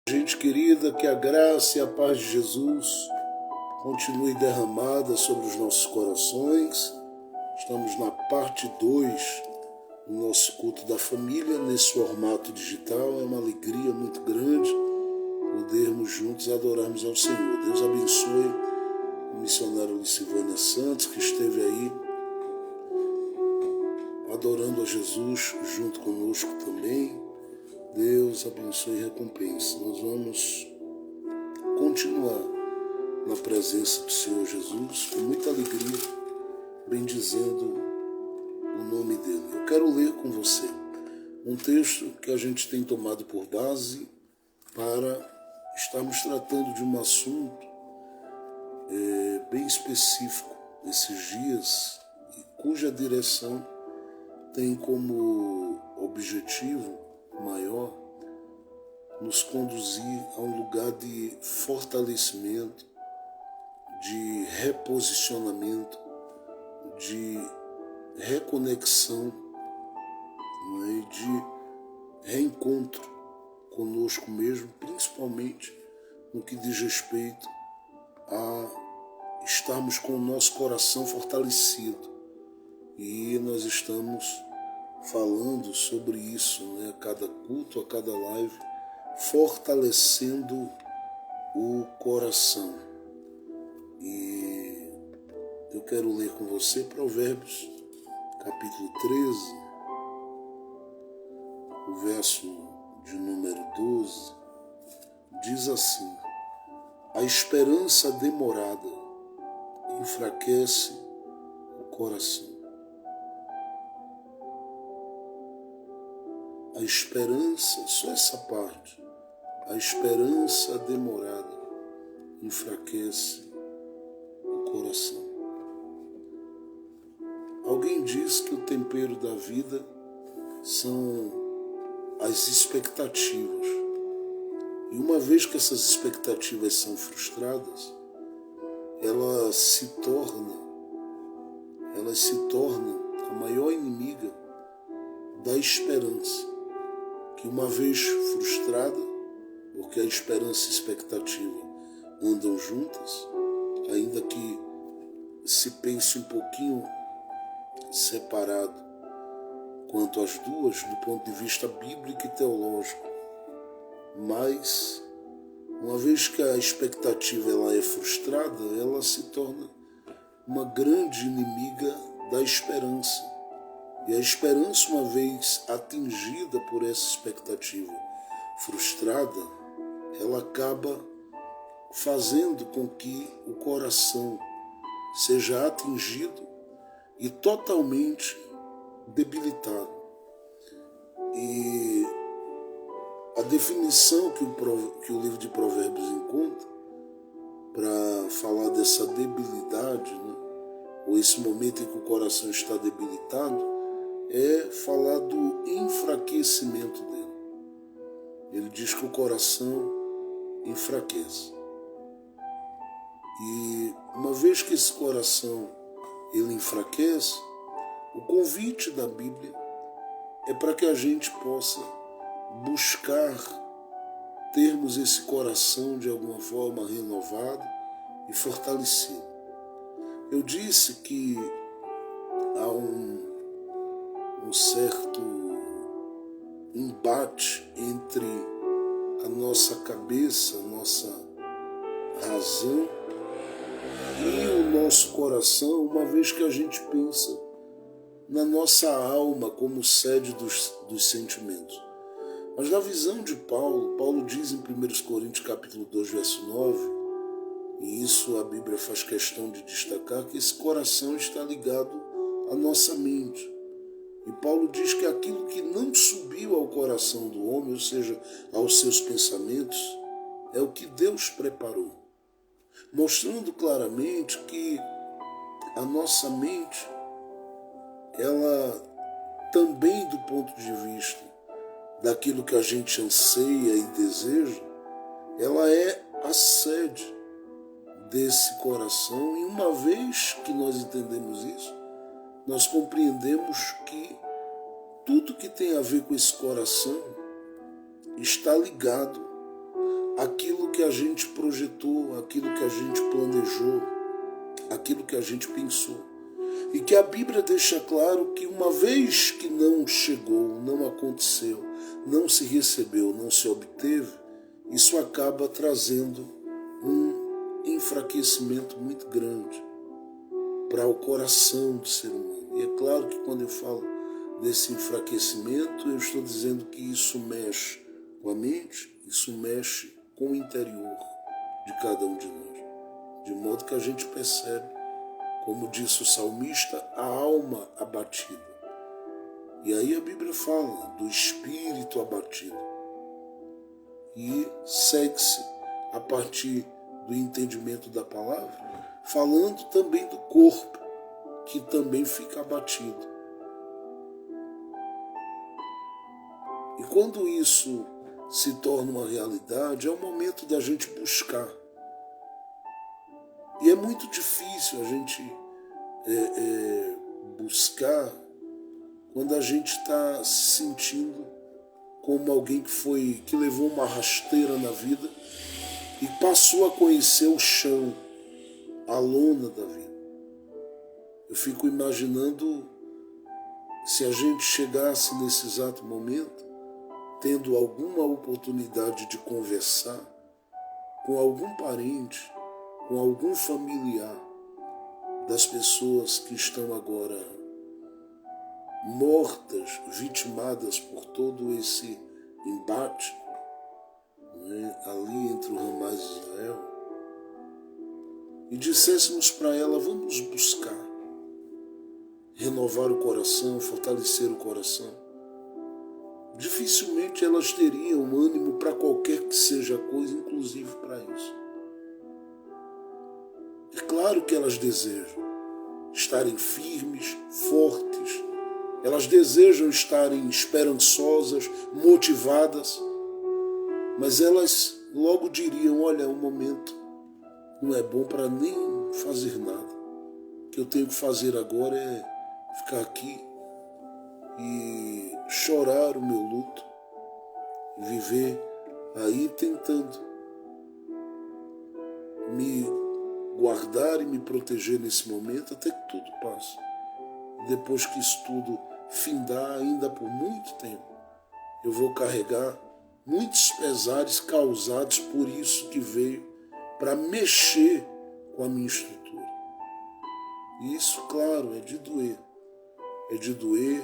Gente querida, que a graça e a paz de Jesus continue derramada sobre os nossos corações. Estamos na parte 2 do nosso culto da família, nesse formato digital. É uma alegria muito grande podermos juntos adorarmos ao Senhor. Deus abençoe o missionário Lucivânia Santos, que esteve aí adorando a Jesus junto conosco também. Deus abençoe e recompense. Nós vamos continuar na presença do Senhor Jesus com muita alegria, bendizendo o nome dele. Eu quero ler com você um texto que a gente tem tomado por base para estarmos tratando de um assunto bem específico esses dias, e cuja direção tem como objetivo maior nos conduzir a um lugar de fortalecimento, de reposicionamento, de reconexão, de reencontro conosco mesmo, principalmente no que diz respeito a estarmos com o nosso coração fortalecido. E nós estamos falando sobre isso, a cada culto, a cada live, fortalecendo o coração. E eu quero ler com você Provérbios, capítulo 13, o verso de número 12, diz assim: a esperança demorada enfraquece o coração. A esperança, só essa parte, a esperança demorada enfraquece o coração. Alguém diz que o tempero da vida são as expectativas. E uma vez que essas expectativas são frustradas, elas se tornam a maior inimiga da esperança, que uma vez frustrada, porque a esperança e a expectativa andam juntas, ainda que se pense um pouquinho separado quanto às duas, do ponto de vista bíblico e teológico. Mas, uma vez que a expectativa ela é frustrada, ela se torna uma grande inimiga da esperança. E a esperança, uma vez atingida por essa expectativa frustrada, ela acaba fazendo com que o coração seja atingido e totalmente debilitado. E a definição que o livro de Provérbios encontra para falar dessa debilidade, ou esse momento em que o coração está debilitado, é falar do enfraquecimento dele. Ele diz que o coração enfraquece. E uma vez que esse coração ele enfraquece, o convite da Bíblia é para que a gente possa buscar termos esse coração de alguma forma renovado e fortalecido. Eu disse que há um certo embate entre a nossa cabeça, a nossa razão e o nosso coração, uma vez que a gente pensa na nossa alma como sede dos sentimentos. Mas na visão de Paulo diz em 1 Coríntios capítulo 2, verso 9, e isso a Bíblia faz questão de destacar, que esse coração está ligado à nossa mente. E Paulo diz que aquilo que não subiu ao coração do homem, ou seja, aos seus pensamentos, é o que Deus preparou. Mostrando claramente que a nossa mente, ela também do ponto de vista daquilo que a gente anseia e deseja, ela é a sede desse coração. E uma vez que nós entendemos isso, nós compreendemos que tudo que tem a ver com esse coração está ligado aquilo que a gente projetou, aquilo que a gente planejou, aquilo que a gente pensou. E que a Bíblia deixa claro que uma vez que não chegou, não aconteceu, não se recebeu, não se obteve, isso acaba trazendo um enfraquecimento muito grande para o coração do ser humano. E é claro que quando eu falo desse enfraquecimento, eu estou dizendo que isso mexe com a mente, isso mexe com o interior de cada um de nós. De modo que a gente percebe, como disse o salmista, a alma abatida. E aí a Bíblia fala do espírito abatido. E segue-se a partir do entendimento da palavra, falando também do corpo, que também fica abatido. E quando isso se torna uma realidade, é o momento da gente buscar. E é muito difícil a gente buscar quando a gente está se sentindo como alguém que levou uma rasteira na vida e passou a conhecer o chão, a lona da vida. Eu fico imaginando se a gente chegasse nesse exato momento, tendo alguma oportunidade de conversar com algum parente, com algum familiar das pessoas que estão agora mortas, vitimadas por todo esse embate, né, ali entre o Hamas e Israel, e disséssemos para ela: vamos buscar renovar o coração, fortalecer o coração. Dificilmente elas teriam ânimo para qualquer que seja a coisa, inclusive para isso. É claro que elas desejam estarem firmes, fortes, elas desejam estarem esperançosas, motivadas, mas elas logo diriam: olha, o momento não é bom para nem fazer nada. O que eu tenho que fazer agora é ficar aqui e chorar o meu luto, viver aí tentando me guardar e me proteger nesse momento até que tudo passe. Depois que isso tudo findar, ainda por muito tempo, eu vou carregar muitos pesares causados por isso que veio para mexer com a minha estrutura. E isso, claro, é de doer. É de doer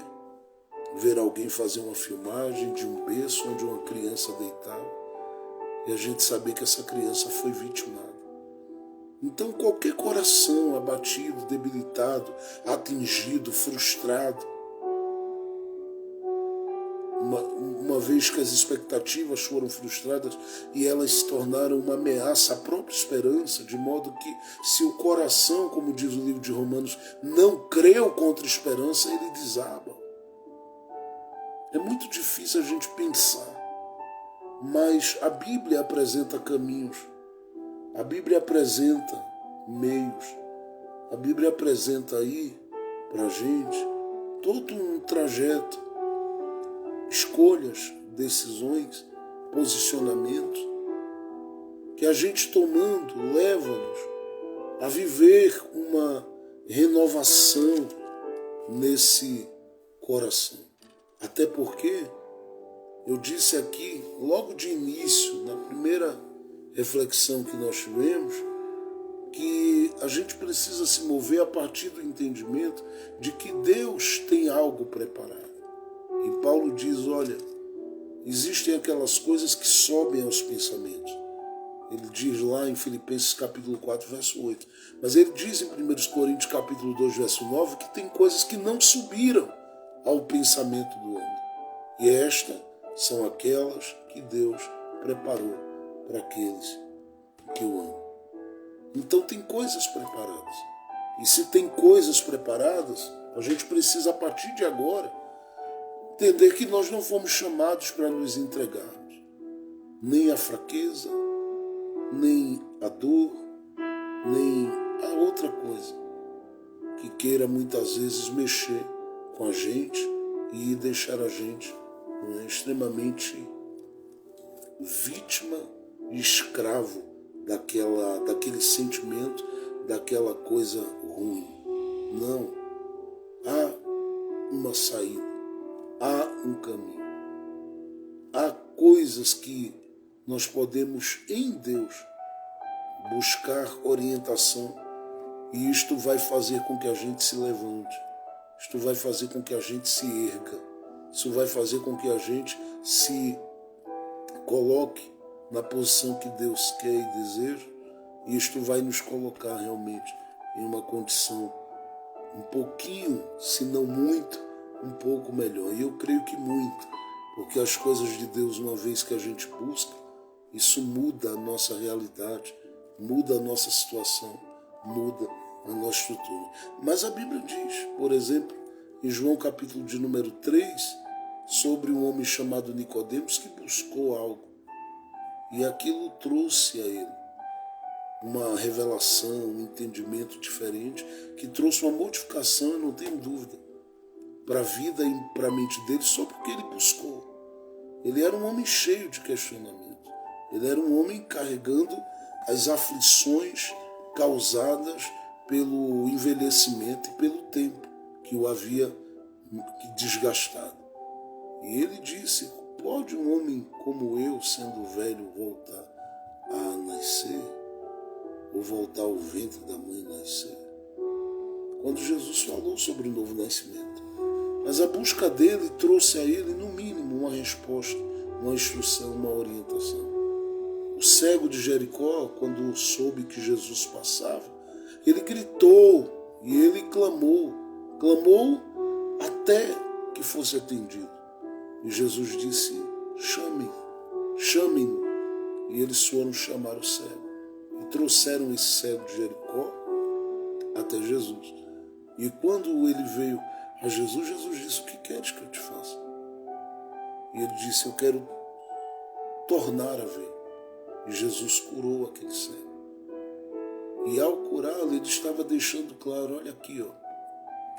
ver alguém fazer uma filmagem de um berço onde uma criança deitava e a gente saber que essa criança foi vitimada. Então qualquer coração abatido, debilitado, atingido, frustrado, uma vez que as expectativas foram frustradas e elas se tornaram uma ameaça à própria esperança, de modo que se o coração, como diz o livro de Romanos, não creu contra a esperança, ele desaba. É muito difícil a gente pensar, mas a Bíblia apresenta caminhos, a Bíblia apresenta meios, a Bíblia apresenta aí para a gente todo um trajeto, escolhas, decisões, posicionamentos, que a gente tomando leva-nos a viver uma renovação nesse coração. Até porque eu disse aqui, logo de início, na primeira reflexão que nós tivemos, que a gente precisa se mover a partir do entendimento de que Deus tem algo preparado. E Paulo diz, olha, existem aquelas coisas que sobem aos pensamentos. Ele diz lá em Filipenses capítulo 4, verso 8. Mas ele diz em 1 Coríntios capítulo 2, verso 9, que tem coisas que não subiram ao pensamento do homem. E estas são aquelas que Deus preparou para aqueles que o amam. Então tem coisas preparadas. E se tem coisas preparadas, a gente precisa, a partir de agora, entender que nós não fomos chamados para nos entregarmos. Nem à fraqueza, nem à dor, nem a outra coisa que queira muitas vezes mexer com a gente e deixar a gente extremamente vítima escravo daquele sentimento, daquela coisa ruim. Não. Há uma saída, há um caminho. Há coisas que nós podemos, em Deus, buscar orientação, e isto vai fazer com que a gente se levante, isto vai fazer com que a gente se erga, isso vai fazer com que a gente se coloque na posição que Deus quer e deseja, e isto vai nos colocar realmente em uma condição um pouquinho, se não muito, um pouco melhor. E eu creio que muito, porque as coisas de Deus, uma vez que a gente busca, isso muda a nossa realidade, muda a nossa situação, muda a nossa estrutura. Mas a Bíblia diz, por exemplo, em João capítulo de número 3, sobre um homem chamado Nicodemos que buscou algo. E aquilo trouxe a ele uma revelação, um entendimento diferente, que trouxe uma modificação, eu não tenho dúvida, para a vida e para a mente dele, só porque ele buscou. Ele era um homem cheio de questionamento. Ele era um homem carregando as aflições causadas pelo envelhecimento e pelo tempo que o havia desgastado. E ele disse: pode um homem como eu, sendo velho, voltar a nascer? Ou voltar ao ventre da mãe nascer? Quando Jesus falou sobre o novo nascimento. Mas a busca dele trouxe a ele, no mínimo, uma resposta, uma instrução, uma orientação. O cego de Jericó, quando soube que Jesus passava, ele gritou e ele clamou até que fosse atendido. E Jesus disse: chamem-no. E eles foram chamar o cego. E trouxeram esse cego de Jericó até Jesus. E quando ele veio a Jesus, Jesus disse: o que queres que eu te faça? E ele disse: eu quero tornar a ver. E Jesus curou aquele cego. E ao curá-lo, ele estava deixando claro: olha aqui,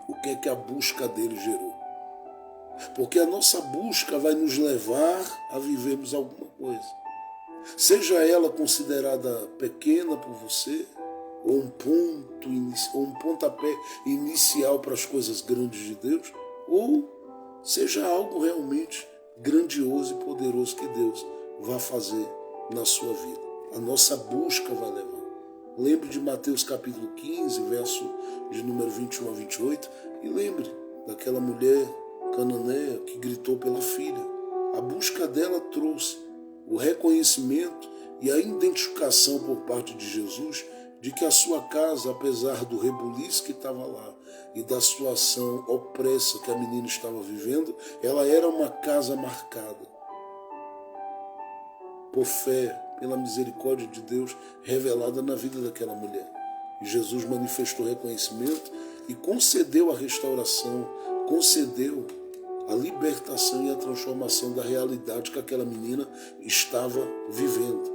o que é que a busca dele gerou. Porque a nossa busca vai nos levar a vivermos alguma coisa. Seja ela considerada pequena por você, ou um pontapé inicial para as coisas grandes de Deus, ou seja algo realmente grandioso e poderoso que Deus vai fazer na sua vida. A nossa busca vai levar. Lembre de Mateus capítulo 15, verso de número 21 a 28, e lembre daquela mulher cananeia que gritou pela filha. A busca dela trouxe o reconhecimento e a identificação por parte de Jesus de que a sua casa, apesar do rebuliço que estava lá e da situação opressa que a menina estava vivendo, ela era uma casa marcada por fé, pela misericórdia de Deus revelada na vida daquela mulher. E Jesus manifestou reconhecimento e concedeu a restauração, concedeu a libertação e a transformação da realidade que aquela menina estava vivendo.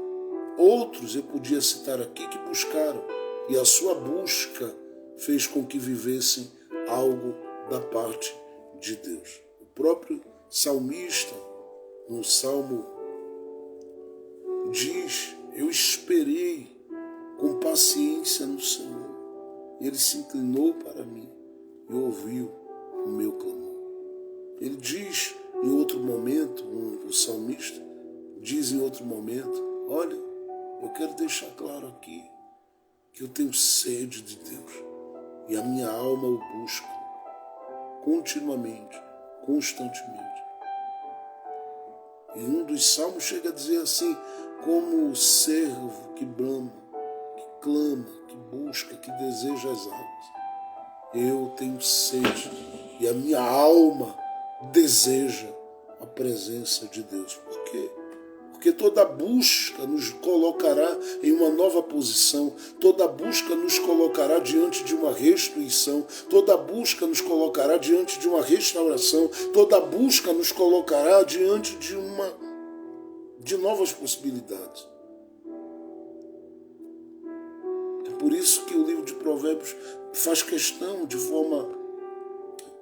Outros eu podia citar aqui que buscaram, e a sua busca fez com que vivessem algo da parte de Deus. O próprio salmista, no Salmo, diz: eu esperei com paciência no Senhor. Ele se inclinou para mim e ouviu o meu clamor. Ele diz em outro momento, o salmista diz em outro momento: olha, eu quero deixar claro aqui que eu tenho sede de Deus e a minha alma o busca continuamente, constantemente. E um dos salmos chega a dizer assim: como o servo que brama, que clama, que busca, que deseja as águas. Eu tenho sede e a minha alma deseja a presença de Deus. Por quê? Porque toda busca nos colocará em uma nova posição, toda busca nos colocará diante de uma restituição, toda busca nos colocará diante de uma restauração, toda busca nos colocará diante de novas possibilidades. É por isso que o livro de Provérbios faz questão, de forma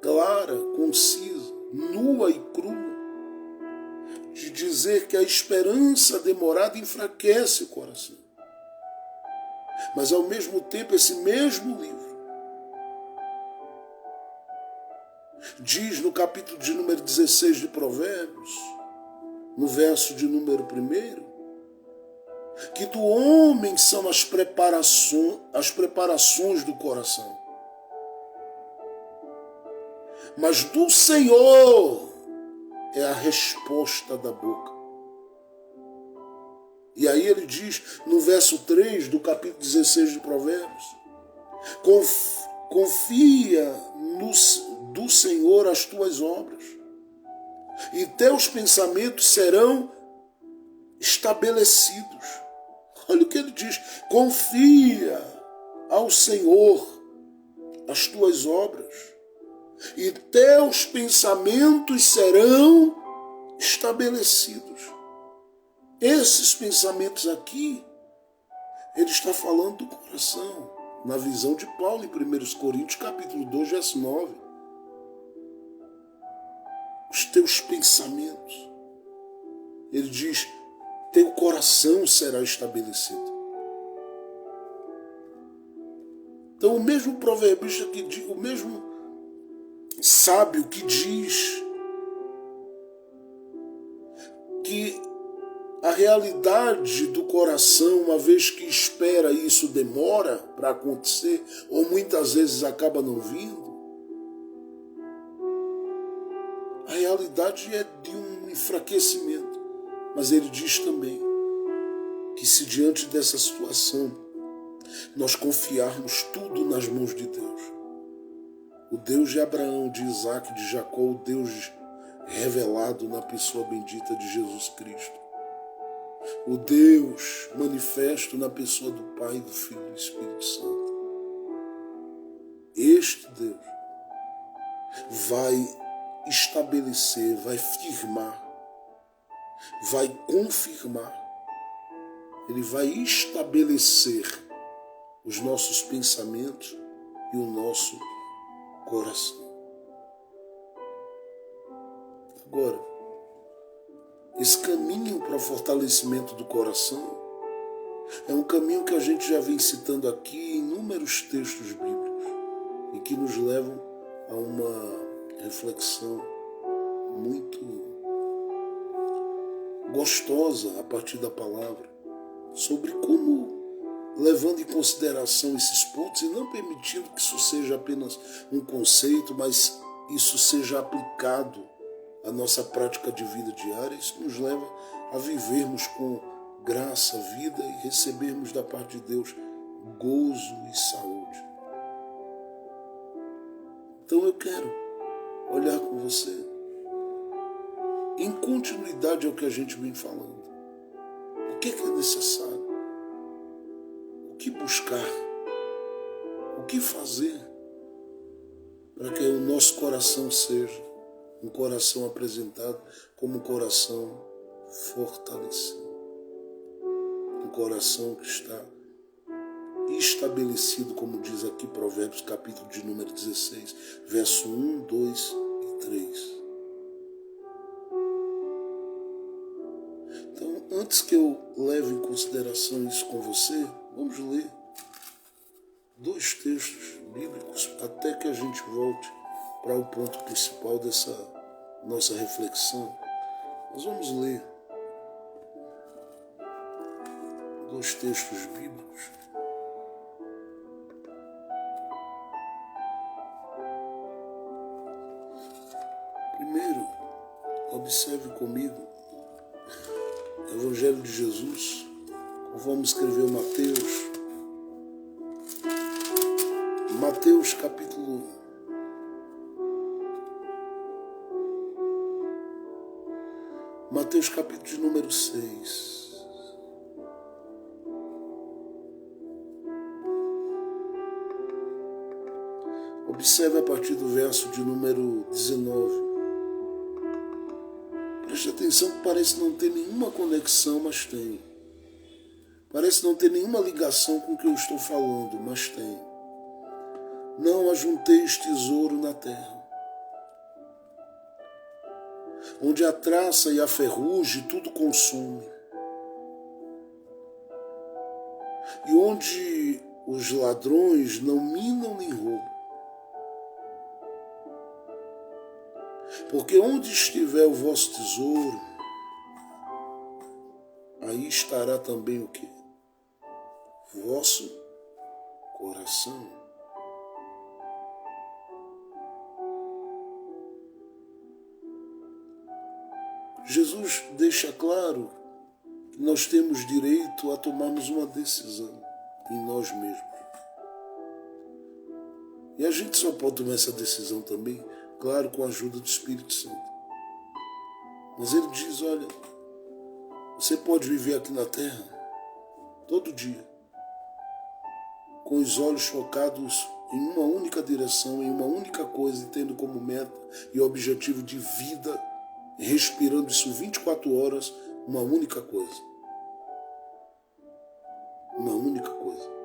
clara, concisa, nua e crua, de dizer que a esperança demorada enfraquece o coração. Mas, ao mesmo tempo, esse mesmo livro diz no capítulo de número 16 de Provérbios, no verso de número 1, que do homem são as preparações do coração, mas do Senhor é a resposta da boca. E aí ele diz no verso 3 do capítulo 16 de Provérbios: confia do Senhor as tuas obras, e teus pensamentos serão estabelecidos. Olha o que ele diz: confia ao Senhor as tuas obras, e teus pensamentos serão estabelecidos. Esses pensamentos aqui, ele está falando do coração, na visão de Paulo em 1 Coríntios capítulo 2, verso 9. Os teus pensamentos, ele diz, teu coração será estabelecido. Então o mesmo proverbista que diz, o mesmo sábio que diz que a realidade do coração, uma vez que espera isso demora para acontecer, ou muitas vezes acaba não vindo, a realidade é de um enfraquecimento. Mas ele diz também que se diante dessa situação nós confiarmos tudo nas mãos de Deus, o Deus de Abraão, de Isaac, de Jacó, o Deus revelado na pessoa bendita de Jesus Cristo, o Deus manifesto na pessoa do Pai, do Filho e do Espírito Santo, este Deus vai estabelecer, vai firmar, vai confirmar, ele vai estabelecer os nossos pensamentos e o nosso coração. Agora, esse caminho para o fortalecimento do coração é um caminho que a gente já vem citando aqui em inúmeros textos bíblicos e que nos levam a uma reflexão muito gostosa a partir da palavra sobre como, levando em consideração esses pontos e não permitindo que isso seja apenas um conceito, mas isso seja aplicado à nossa prática de vida diária, isso nos leva a vivermos com graça, vida e recebermos da parte de Deus gozo e saúde. Então eu quero olhar com você em continuidade ao que a gente vem falando. O que é necessário? O que buscar? O que fazer para que o nosso coração seja um coração apresentado como um coração fortalecido? Um coração que está estabelecido, como diz aqui Provérbios, capítulo de número 16, verso 1, 2 e 3. Então, antes que eu leve em consideração isso com você, vamos ler 2 textos bíblicos até que a gente volte para o ponto principal dessa nossa reflexão. Nós vamos ler 2 textos bíblicos. Primeiro, observe comigo o Evangelho de Jesus, conforme escreveu Mateus capítulo 1. De número 6. Observe a partir do verso de número 19. Preste atenção que parece não ter nenhuma conexão, mas tem. Parece não ter nenhuma ligação com o que eu estou falando, mas tem. Não ajunteis tesouro na terra, onde a traça e a ferrugem tudo consome, e onde os ladrões não minam nem roubam. Porque onde estiver o vosso tesouro, aí estará também o quê? Vosso coração. Jesus deixa claro que nós temos direito a tomarmos uma decisão em nós mesmos. E a gente só pode tomar essa decisão também, claro, com a ajuda do Espírito Santo. Mas ele diz, olha, você pode viver aqui na terra todo dia, com os olhos focados em uma única direção, em uma única coisa, e tendo como meta e objetivo de vida, respirando isso 24 horas, uma única coisa. Uma única coisa.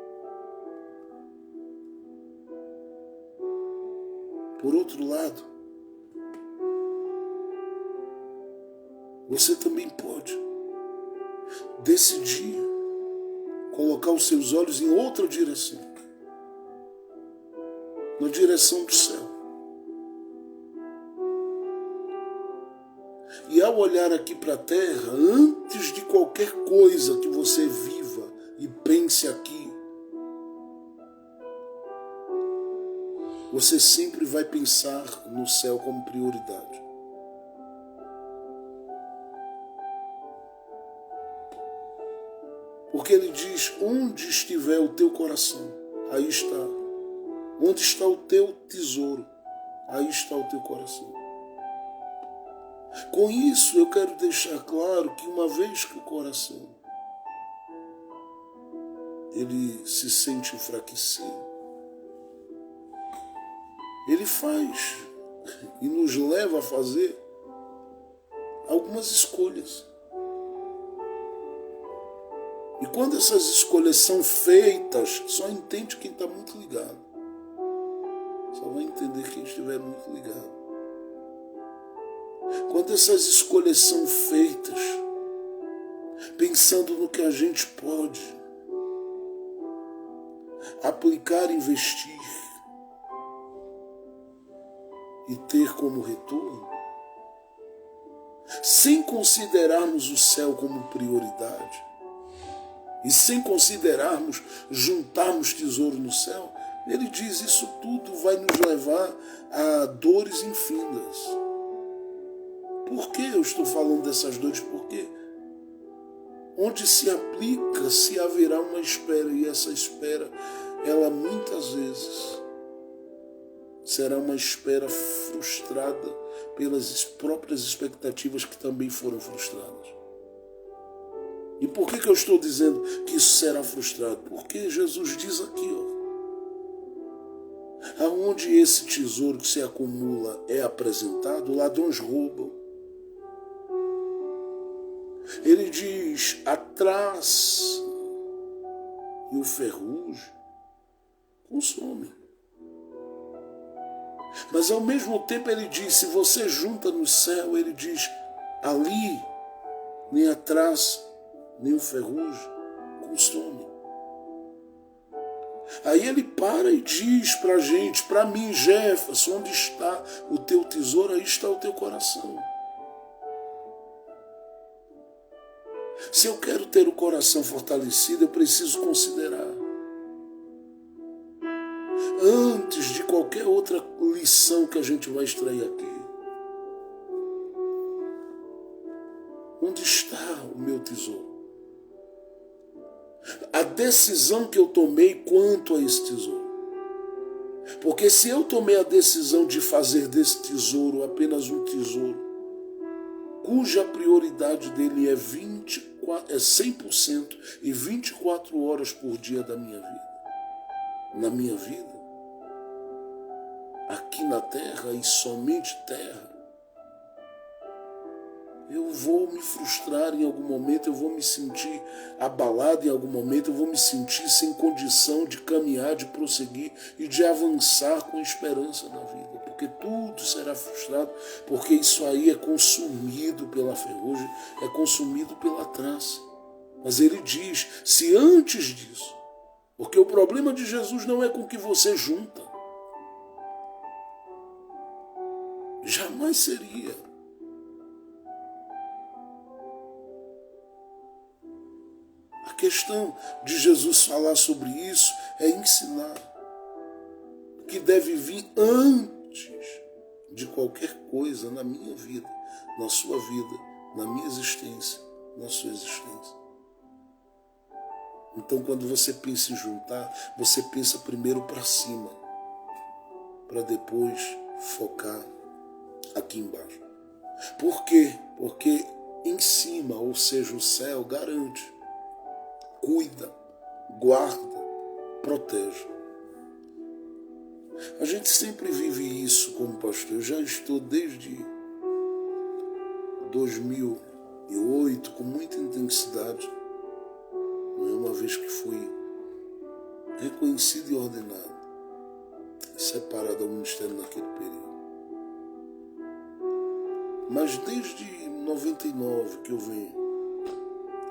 Por outro lado, você também pode decidir colocar os seus olhos em outra direção, na direção do céu. E ao olhar aqui para a terra, antes de qualquer coisa que você viva e pense aqui, você sempre vai pensar no céu como prioridade. Porque ele diz, onde estiver o teu coração, aí está. Onde está o teu tesouro, aí está o teu coração. Com isso, eu quero deixar claro que uma vez que o coração ele se sente enfraquecido, ele faz e nos leva a fazer algumas escolhas. E quando essas escolhas são feitas, só entende quem está muito ligado. Só vai entender quem estiver muito ligado. Quando essas escolhas são feitas, pensando no que a gente pode aplicar, investir e ter como retorno, sem considerarmos o céu como prioridade e sem considerarmos juntarmos tesouro no céu, ele diz, isso tudo vai nos levar a dores infindas. Por que eu estou falando dessas dores? Porque onde se aplica, se haverá uma espera, e essa espera, ela muitas vezes será uma espera frustrada pelas próprias expectativas que também foram frustradas. E por que eu estou dizendo que isso será frustrado? Porque Jesus diz aqui, aonde esse tesouro que se acumula é apresentado, ladrões roubam. Ele diz, a traça e o ferrugem consomem. Mas ao mesmo tempo ele diz, se você junta no céu, ele diz, ali nem a traça, nem o ferrugem consome. Aí ele para e diz para a gente, para mim, Jefferson, onde está o teu tesouro, aí está o teu coração. Se eu quero ter o coração fortalecido, eu preciso considerar, antes de qualquer outra lição que a gente vai extrair aqui, onde está o meu tesouro? A decisão que eu tomei quanto a esse tesouro. Porque se eu tomei a decisão de fazer desse tesouro apenas um tesouro, cuja prioridade dele é 100% e 24 horas por dia da minha vida, na minha vida, aqui na terra e somente terra, eu vou me frustrar em algum momento, eu vou me sentir abalado em algum momento, eu vou me sentir sem condição de caminhar, de prosseguir e de avançar com esperança na vida, porque tudo será frustrado, porque isso aí é consumido pela ferrugem, é consumido pela traça. Mas ele diz, se antes disso, porque o problema de Jesus não é com o que você junta, jamais seria. A questão de Jesus falar sobre isso é ensinar que deve vir antes de qualquer coisa na minha vida, na sua vida, na minha existência, na sua existência. Então, quando você pensa em juntar, você pensa primeiro para cima, para depois focar aqui embaixo. Por quê? Porque em cima, ou seja, o céu, garante, cuida, guarda, protege. A gente sempre vive isso como pastor. Eu já estou desde 2008 com muita intensidade, uma vez que fui reconhecido e ordenado, separado ao ministério naquele período. Mas desde 99 que eu venho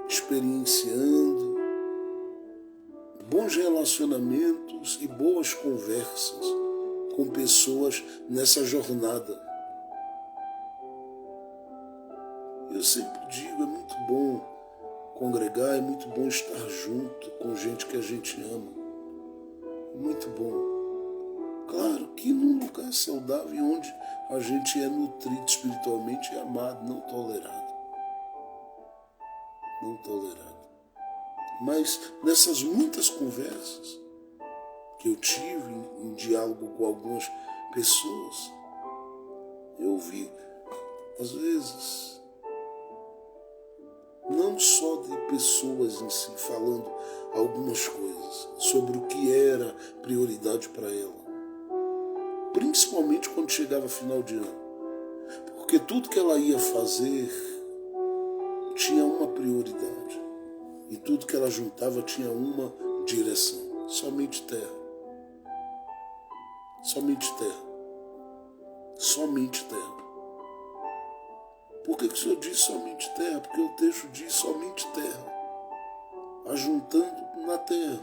experienciando bons relacionamentos e boas conversas com pessoas nessa jornada. Eu sempre digo, é muito bom congregar, é muito bom estar junto com gente que a gente ama. Muito bom. Claro que num lugar saudável onde a gente é nutrido espiritualmente e amado, não tolerado. Não tolerado. Mas nessas muitas conversas que eu tive em diálogo com algumas pessoas, eu vi, às vezes, não só de pessoas em si falando algumas coisas sobre o que era prioridade para ela, principalmente quando chegava final de ano, porque tudo que ela ia fazer tinha uma prioridade e tudo que ela juntava tinha uma direção: somente terra, somente terra, somente terra. Por que o Senhor diz somente terra? Porque o texto diz somente terra, ajuntando na terra.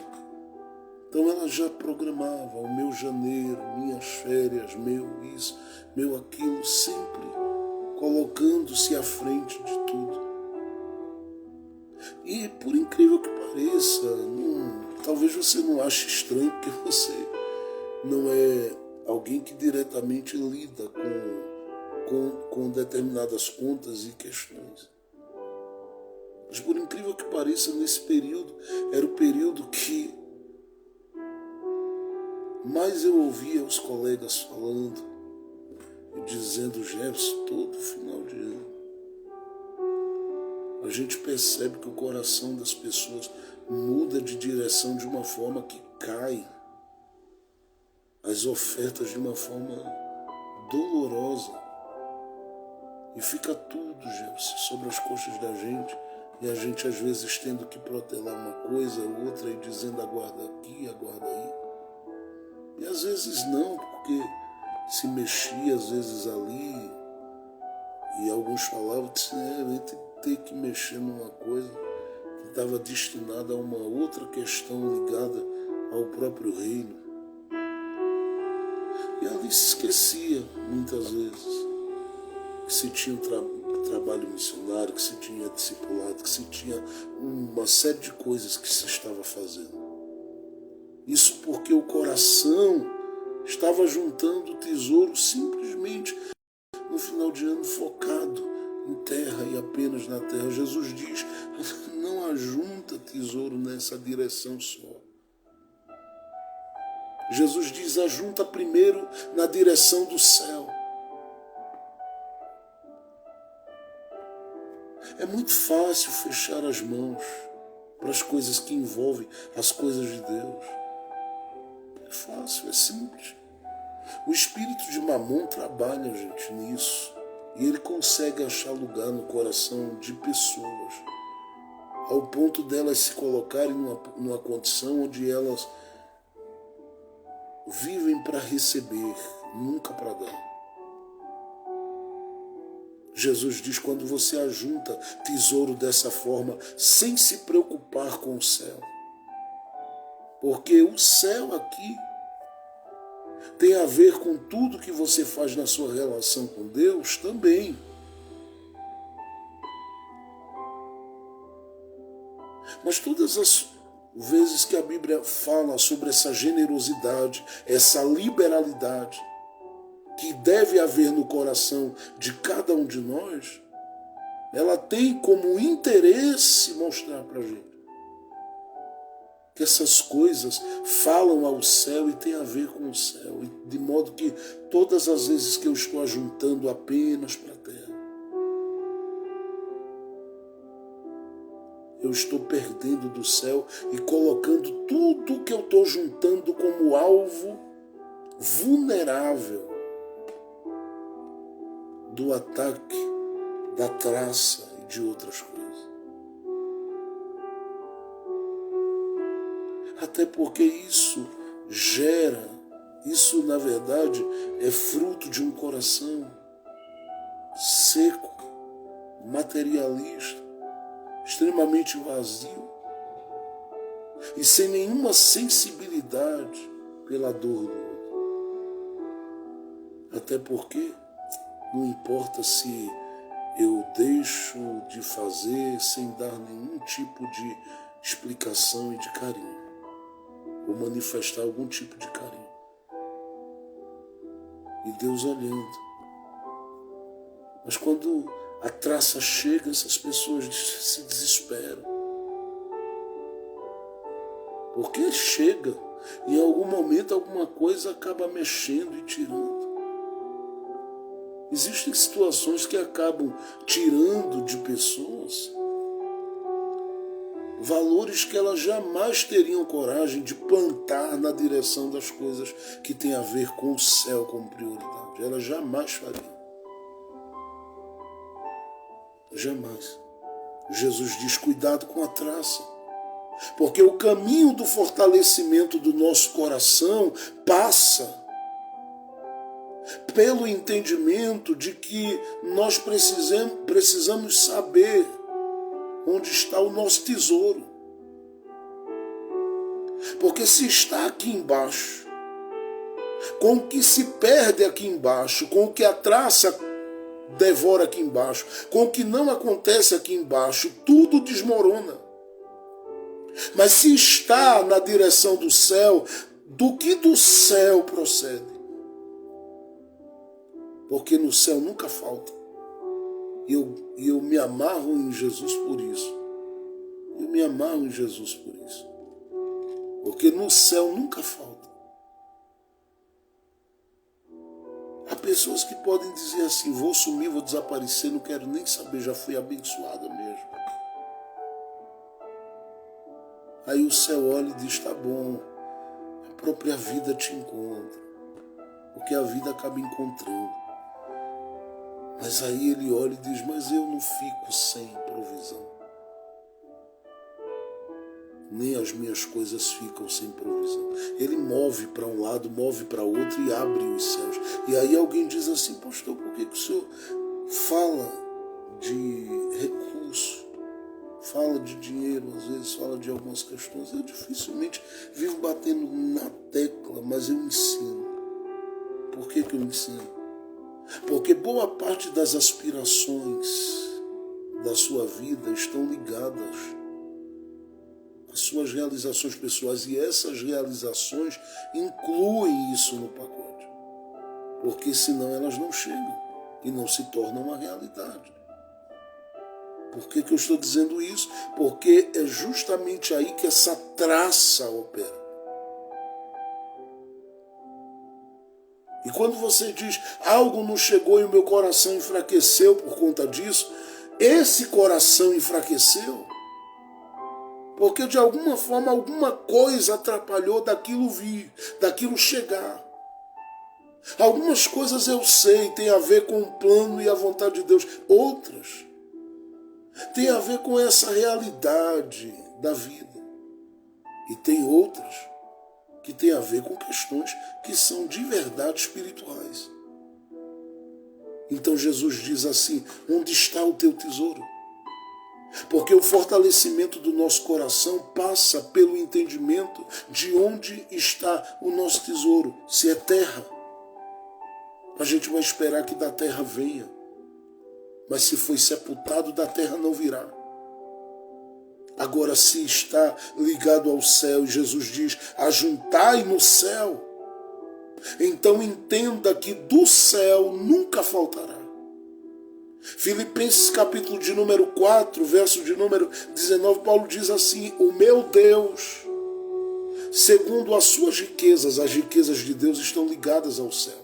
Então ela já programava o meu janeiro, minhas férias, meu isso, meu aquilo, sempre colocando-se à frente de tudo. E por incrível que pareça, talvez você não ache estranho, porque você não é alguém que diretamente lida com determinadas contas e questões. Mas por incrível que pareça, nesse período, era o período que mais eu ouvia os colegas falando e dizendo: Jefferson, todo final de ano, a gente percebe que o coração das pessoas muda de direção de uma forma que cai as ofertas de uma forma dolorosa. E fica tudo, Jefferson, sobre as coxas da gente. E a gente às vezes tendo que protelar uma coisa, outra, e dizendo aguarda aqui, aguarda aí. E às vezes não, porque se mexia às vezes ali. E alguns falavam que ter que mexer numa coisa que estava destinada a uma outra questão ligada ao próprio reino. E ali se esquecia, muitas vezes, que se tinha trabalho missionário, que se tinha discipulado, que se tinha uma série de coisas que se estava fazendo. Isso porque o coração estava juntando tesouro simplesmente no final de ano, focado em terra e apenas na terra. Jesus diz: não ajunta tesouro nessa direção só. Jesus diz: ajunta primeiro na direção do céu. É muito fácil fechar as mãos para as coisas que envolvem as coisas de Deus. É fácil, é simples. O espírito de Mamon trabalha, gente, nisso. E ele consegue achar lugar no coração de pessoas, ao ponto delas se colocarem numa condição onde elas vivem para receber, nunca para dar. Jesus diz: quando você ajunta tesouro dessa forma, sem se preocupar com o céu, porque o céu aqui tem a ver com tudo que você faz na sua relação com Deus também. Mas todas as vezes que a Bíblia fala sobre essa generosidade, essa liberalidade que deve haver no coração de cada um de nós, ela tem como interesse mostrar para a gente que essas coisas falam ao céu e tem a ver com o céu, de modo que todas as vezes que eu estou ajuntando apenas para a terra, eu estou perdendo do céu e colocando tudo que eu estou juntando como alvo vulnerável do ataque, da traça e de outras coisas. Até porque isso na verdade é fruto de um coração seco, materialista, extremamente vazio e sem nenhuma sensibilidade pela dor do outro. Até porque não importa se eu deixo de fazer sem dar nenhum tipo de explicação e de carinho, ou manifestar algum tipo de carinho. E Deus olhando. Mas quando a traça chega, essas pessoas se desesperam. Porque chega, e em algum momento alguma coisa acaba mexendo e tirando. Existem situações que acabam tirando de pessoas valores que elas jamais teriam coragem de plantar na direção das coisas que têm a ver com o céu como prioridade. Elas jamais fariam. Jamais. Jesus diz: cuidado com a traça, porque o caminho do fortalecimento do nosso coração passa pelo entendimento de que nós precisamos saber onde está o nosso tesouro. Porque se está aqui embaixo, com o que se perde aqui embaixo, com o que a traça devora aqui embaixo, com o que não acontece aqui embaixo, tudo desmorona. Mas se está na direção do céu, do que do céu procede? Porque no céu nunca falta. E eu me amarro em Jesus por isso. Eu me amarro em Jesus por isso. Porque no céu nunca falta. Há pessoas que podem dizer assim: vou sumir, vou desaparecer, não quero nem saber, já fui abençoada mesmo. Aí o céu olha e diz: tá bom, a própria vida te encontra. Porque a vida acaba encontrando. Mas aí ele olha e diz: mas eu não fico sem provisão. Nem as minhas coisas ficam sem provisão. Ele move para um lado, move para outro e abre os céus. E aí alguém diz assim: pastor, por que o senhor fala de recurso, fala de dinheiro, às vezes fala de algumas questões? Eu dificilmente vivo batendo na tecla, mas eu ensino. Por que eu ensino? Porque boa parte das aspirações da sua vida estão ligadas às suas realizações pessoais, e essas realizações incluem isso no pacote. Porque senão elas não chegam e não se tornam uma realidade. Por que eu estou dizendo isso? Porque é justamente aí que essa traça opera. E quando você diz: algo não chegou e o meu coração enfraqueceu por conta disso, esse coração enfraqueceu porque de alguma forma alguma coisa atrapalhou daquilo vir, daquilo chegar. Algumas coisas eu sei, tem a ver com o plano e a vontade de Deus. Outras tem a ver com essa realidade da vida. E tem outras que tem a ver com questões que são de verdade espirituais. Então Jesus diz assim: onde está o teu tesouro? Porque o fortalecimento do nosso coração passa pelo entendimento de onde está o nosso tesouro. Se é terra, a gente vai esperar que da terra venha. Mas se foi sepultado, da terra não virá. Agora, se está ligado ao céu, e Jesus diz: ajuntai no céu, então entenda que do céu nunca faltará. Filipenses capítulo de número 4, verso de número 19, Paulo diz assim: o meu Deus, segundo as suas riquezas, as riquezas de Deus estão ligadas ao céu.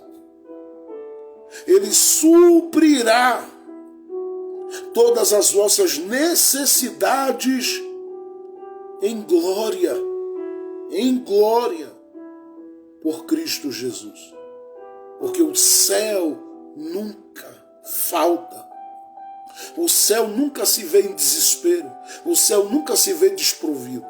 Ele suprirá todas as vossas necessidades em glória, por Cristo Jesus. Porque o céu nunca falta. O céu nunca se vê em desespero. O céu nunca se vê desprovido.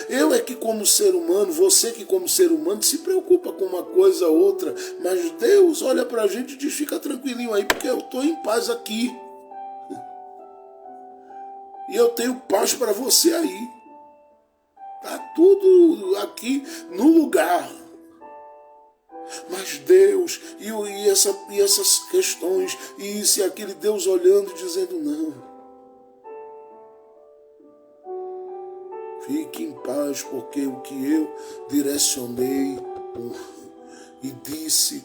Eu é que como ser humano, você que como ser humano se preocupa com uma coisa ou outra, mas Deus olha pra gente e diz: fica tranquilinho aí, porque eu estou em paz aqui. E eu tenho paz para você aí. Está tudo aqui no lugar. Mas Deus, e essas questões, e isso e aquele, Deus olhando e dizendo: não. Fique em paz, porque o que eu direcionei e disse,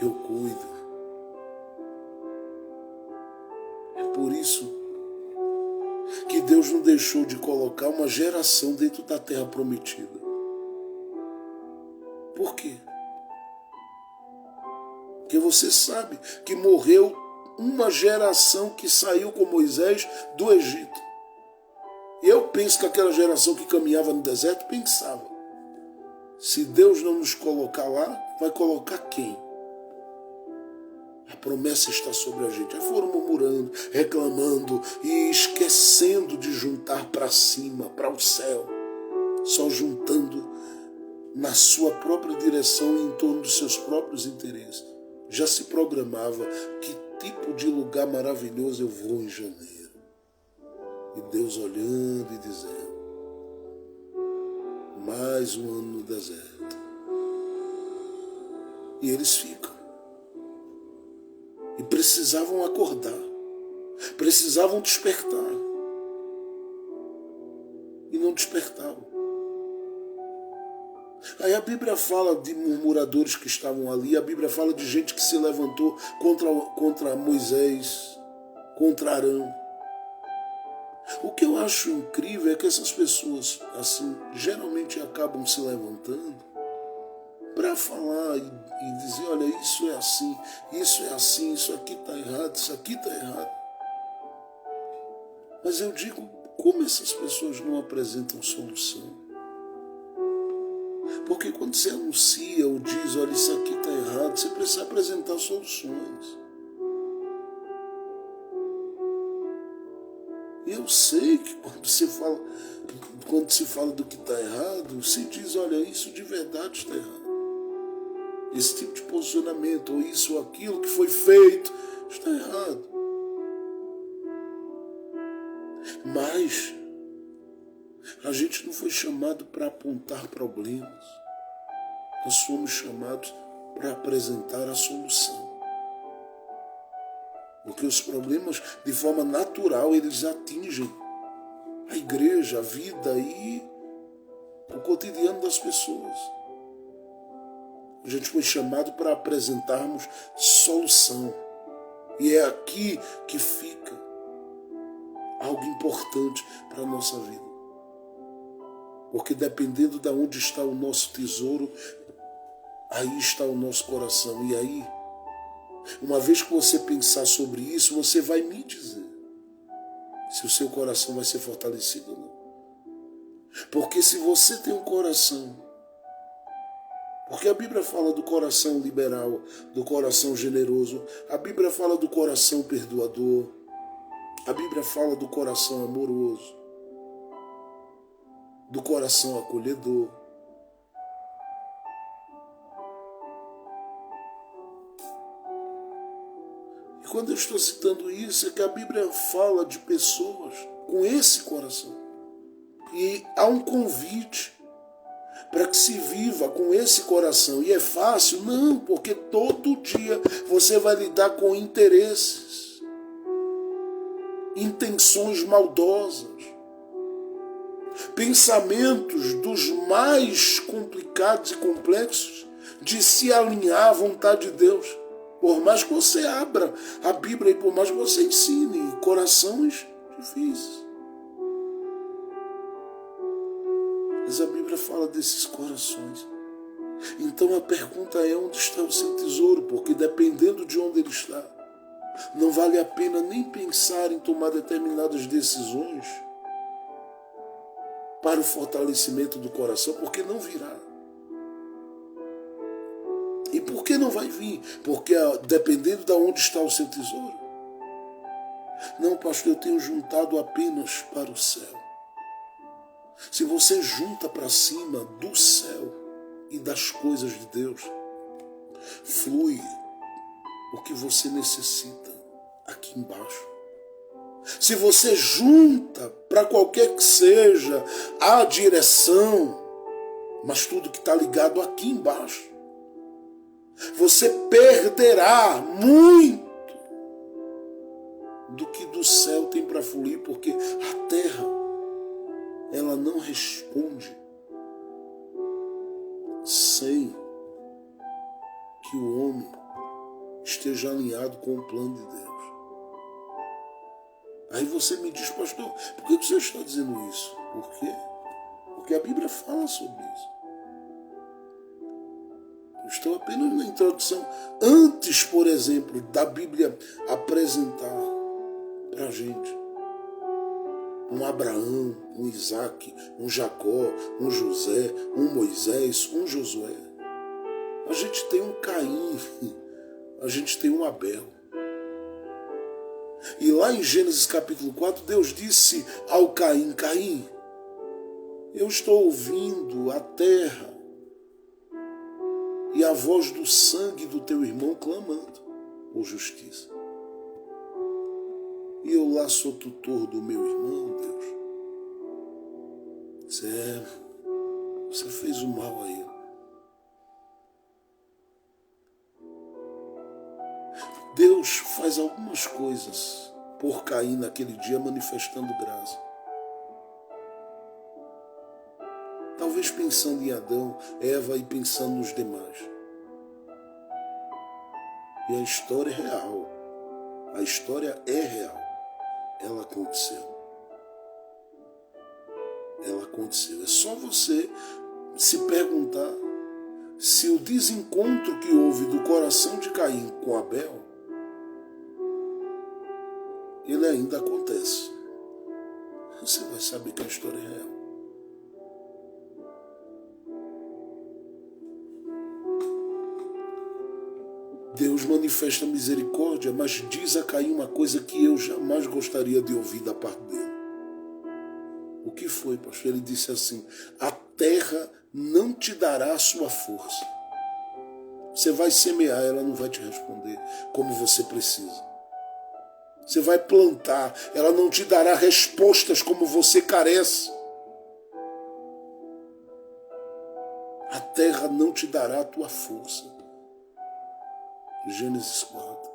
eu cuido. É por isso que Deus não deixou de colocar uma geração dentro da terra prometida. Por quê? Porque você sabe que morreu uma geração que saiu com Moisés do Egito. Eu penso que aquela geração que caminhava no deserto pensava: se Deus não nos colocar lá, vai colocar quem? A promessa está sobre a gente. Aí foram murmurando, reclamando e esquecendo de juntar para cima, para o céu. Só juntando na sua própria direção e em torno dos seus próprios interesses. Já se programava: que tipo de lugar maravilhoso eu vou em janeiro. E Deus olhando e dizendo: mais um ano no deserto. E eles ficam. E precisavam acordar. Precisavam despertar. E não despertavam. Aí a Bíblia fala de murmuradores que estavam ali. A Bíblia fala de gente que se levantou contra Moisés, contra Arão. O que eu acho incrível é que essas pessoas, assim, geralmente acabam se levantando para falar e dizer: olha, isso é assim, isso aqui está errado, isso aqui está errado. Mas eu digo: como essas pessoas não apresentam solução? Porque quando você anuncia ou diz: olha, isso aqui está errado, você precisa apresentar soluções. Eu sei que quando se fala do que está errado, se diz: olha, isso de verdade está errado. Esse tipo de posicionamento, ou isso ou aquilo que foi feito, está errado. Mas a gente não foi chamado para apontar problemas. Nós fomos chamados para apresentar a solução. Porque os problemas, de forma natural, eles atingem a igreja, a vida e o cotidiano das pessoas. A gente foi chamado para apresentarmos solução. E é aqui que fica algo importante para a nossa vida. Porque dependendo de onde está o nosso tesouro, aí está o nosso coração. E aí, uma vez que você pensar sobre isso, você vai me dizer se o seu coração vai ser fortalecido ou não. Porque se você tem um coração Porque a Bíblia fala do coração liberal, do coração generoso, a Bíblia fala do coração perdoador, a Bíblia fala do coração amoroso, do coração acolhedor. E quando eu estou citando isso, é que a Bíblia fala de pessoas com esse coração. E há um convite para que se viva com esse coração. E é fácil? Não, porque todo dia você vai lidar com interesses, intenções maldosas, pensamentos dos mais complicados e complexos de se alinhar à vontade de Deus. Por mais que você abra a Bíblia e por mais que você ensine corações difíceis. Mas a Bíblia fala desses corações. Então a pergunta é: onde está o seu tesouro? Porque dependendo de onde ele está, não vale a pena nem pensar em tomar determinadas decisões para o fortalecimento do coração, porque não virá. E por que não vai vir? Porque dependendo de onde está o seu tesouro. Não, pastor, eu tenho juntado apenas para o céu. Se você junta para cima do céu e das coisas de Deus, flui o que você necessita aqui embaixo. Se você junta para qualquer que seja a direção, mas tudo que está ligado aqui embaixo, você perderá muito do que do céu tem para fluir, porque a terra, ela não responde sem que o homem esteja alinhado com o plano de Deus. Aí você me diz: pastor, por que você está dizendo isso? Por quê? Porque a Bíblia fala sobre isso. Eu estou apenas na introdução. Antes, por exemplo, da Bíblia apresentar para a gente um Abraão, um Isaac, um Jacó, um José, um Moisés, um Josué, a gente tem um Caim, a gente tem um Abel. E lá em Gênesis capítulo 4, Deus disse ao Caim: Caim, eu estou ouvindo a terra e a voz do sangue do teu irmão clamando por justiça. E eu lá sou tutor do meu irmão, Deus. Você fez o mal a ele. Deus faz algumas coisas por Caim naquele dia, manifestando graça. Talvez pensando em Adão, Eva e pensando nos demais. E a história é real. A história é real. Ela aconteceu. Ela aconteceu. É só você se perguntar se o desencontro que houve do coração de Caim com Abel, ele ainda acontece. Você vai saber que a história é real. Deus manifesta misericórdia, mas diz a Caim uma coisa que eu jamais gostaria de ouvir da parte dele. O que foi, pastor? Ele disse assim: a terra não te dará a sua força. Você vai semear, ela não vai te responder como você precisa. Você vai plantar, ela não te dará respostas como você carece. A terra não te dará a tua força. Gênesis 4.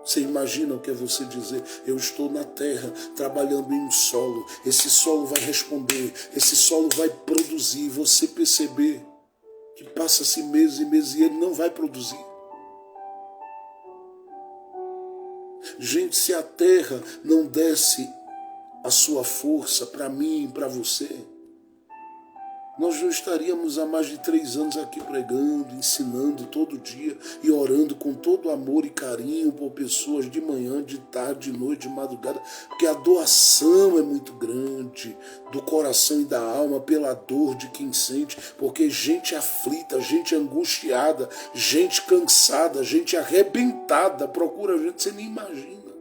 Você imagina o que é você dizer: eu estou na terra, trabalhando em um solo, esse solo vai responder, esse solo vai produzir, você perceber que passa-se meses e meses e ele não vai produzir. Gente, se a terra não desse a sua força para mim, para você, nós não estaríamos há mais de 3 anos aqui pregando, ensinando todo dia e orando com todo amor e carinho por pessoas de manhã, de tarde, de noite, de madrugada, porque a doação é muito grande do coração e da alma pela dor de quem sente, porque gente aflita, gente angustiada, gente cansada, gente arrebentada procura a gente, você nem imagina.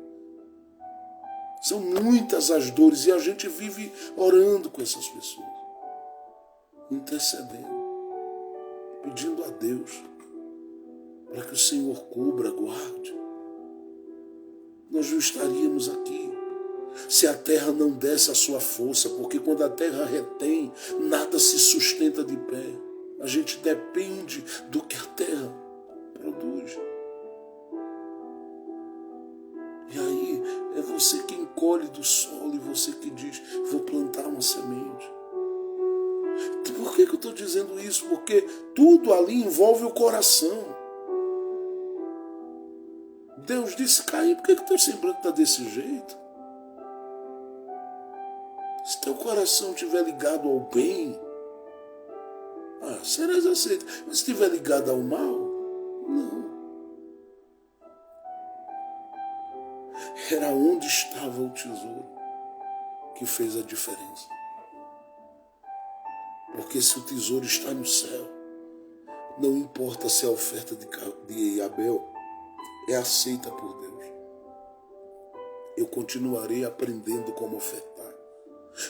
São muitas as dores e a gente vive orando com essas pessoas, intercedendo, pedindo a Deus para que o Senhor cubra, guarde. Nós não estaríamos aqui se a terra não desse a sua força, porque quando a terra retém, nada se sustenta de pé. A gente depende do que a terra produz. E aí é você quem colhe do solo e você que diz, vou plantar uma semente. Por que eu estou dizendo isso? Porque tudo ali envolve o coração. Deus disse, Caim, por que o teu semblante está desse jeito? Se teu coração estiver ligado ao bem, serás aceito. Mas se estiver ligado ao mal, não. Era onde estava o tesouro que fez a diferença. Porque se o tesouro está no céu, não importa se a oferta de Abel é aceita por Deus. Eu continuarei aprendendo como ofertar.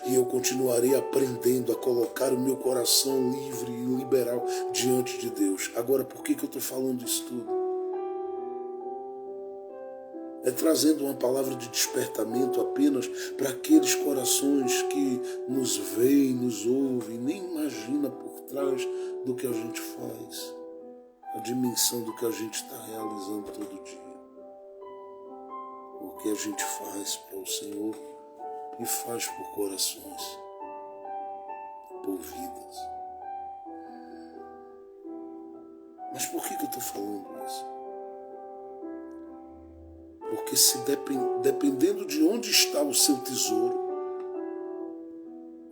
E eu continuarei aprendendo a colocar o meu coração livre e liberal diante de Deus. Agora, por que eu estou falando isso tudo? É trazendo uma palavra de despertamento apenas para aqueles corações que nos veem, nos ouvem, nem imagina por trás do que a gente faz, a dimensão do que a gente está realizando todo dia. O que a gente faz para o Senhor e faz por corações, por vidas. Mas por que eu estou falando isso? Porque dependendo de onde está o seu tesouro,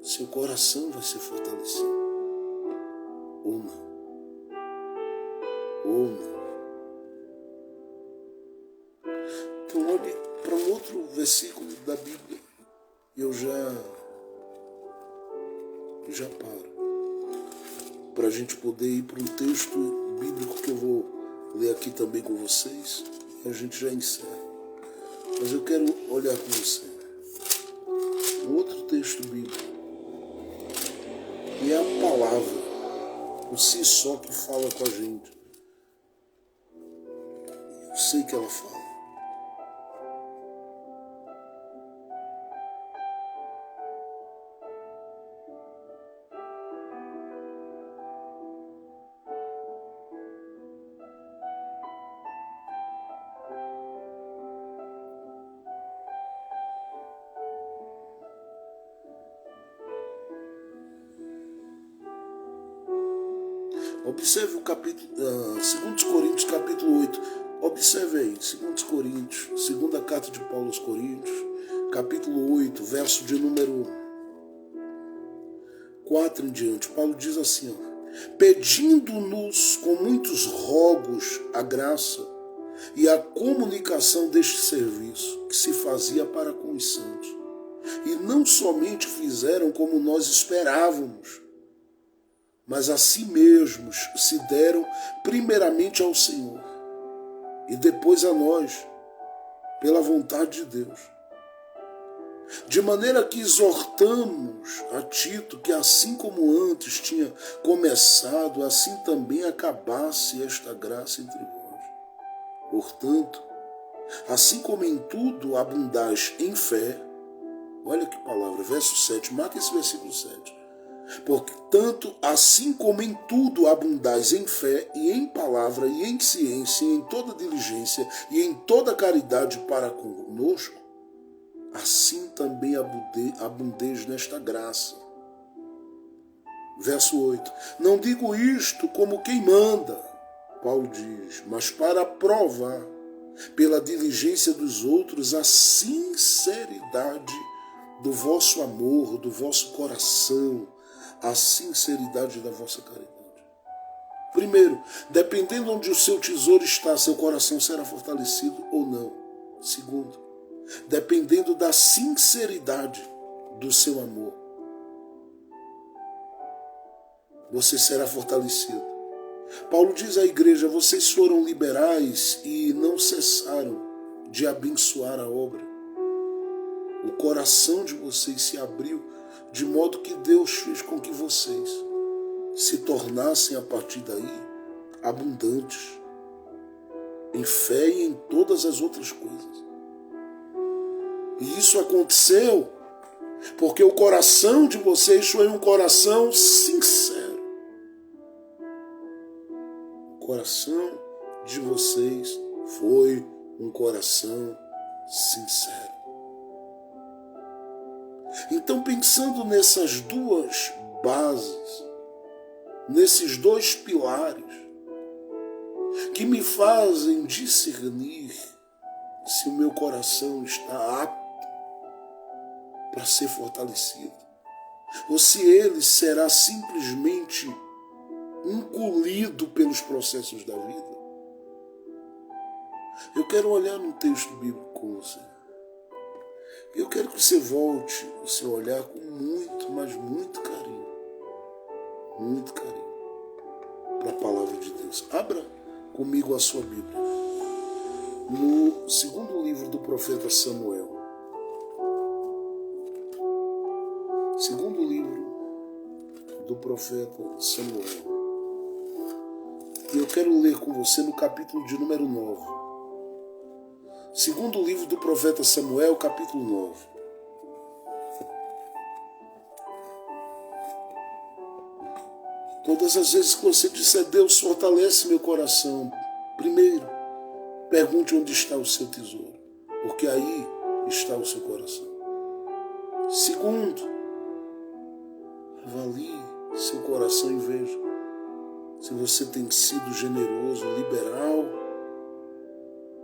seu coração vai ser fortalecido. Ou não. Ou não. Então olhe para um outro versículo da Bíblia. E eu já paro. Para a gente poder ir para um texto bíblico que eu vou ler aqui também com vocês. E a gente já encerra. Mas eu quero olhar com você um outro texto bíblico, e é a palavra por si só que fala com a gente. Eu sei que ela fala. Observe o capítulo, 2 Coríntios, capítulo 8. Observe aí, 2 Coríntios, segunda carta de Paulo aos Coríntios, capítulo 8, verso de número 4 em diante. Paulo diz assim, pedindo-nos com muitos rogos a graça e a comunicação deste serviço que se fazia para com os santos. E não somente fizeram como nós esperávamos, mas a si mesmos se deram primeiramente ao Senhor e depois a nós, pela vontade de Deus. De maneira que exortamos a Tito que assim como antes tinha começado, assim também acabasse esta graça entre vós. Portanto, assim como em tudo abundais em fé, olha que palavra, verso 7, marca esse versículo 7. Portanto, assim como em tudo abundais em fé e em palavra e em ciência e em toda diligência e em toda caridade para conosco, assim também abundeis nesta graça. Verso 8. Não digo isto como quem manda, Paulo diz, mas para provar pela diligência dos outros a sinceridade do vosso amor, do vosso coração, a sinceridade da vossa caridade. Primeiro, dependendo onde o seu tesouro está, seu coração será fortalecido ou não. Segundo, dependendo da sinceridade do seu amor, você será fortalecido. Paulo diz à igreja: vocês foram liberais e não cessaram de abençoar a obra. O coração de vocês se abriu de modo que Deus fez com que vocês se tornassem a partir daí abundantes em fé e em todas as outras coisas. E isso aconteceu porque o coração de vocês foi um coração sincero. O coração de vocês foi um coração sincero. Então, pensando nessas duas bases, nesses dois pilares, que me fazem discernir se o meu coração está apto para ser fortalecido, ou se ele será simplesmente engolido pelos processos da vida. Eu quero olhar num texto bíblico com você. Eu quero que você volte o seu olhar com muito, mas muito carinho para a palavra de Deus. Abra comigo a sua Bíblia no segundo livro do profeta Samuel. Segundo livro do profeta Samuel. E eu quero ler com você no capítulo de número 9. Segundo livro do profeta Samuel, capítulo 9. Todas as vezes que você disser: Deus, fortalece meu coração, primeiro, pergunte onde está o seu tesouro, porque aí está o seu coração. Segundo, avalie seu coração e veja se você tem sido generoso, liberal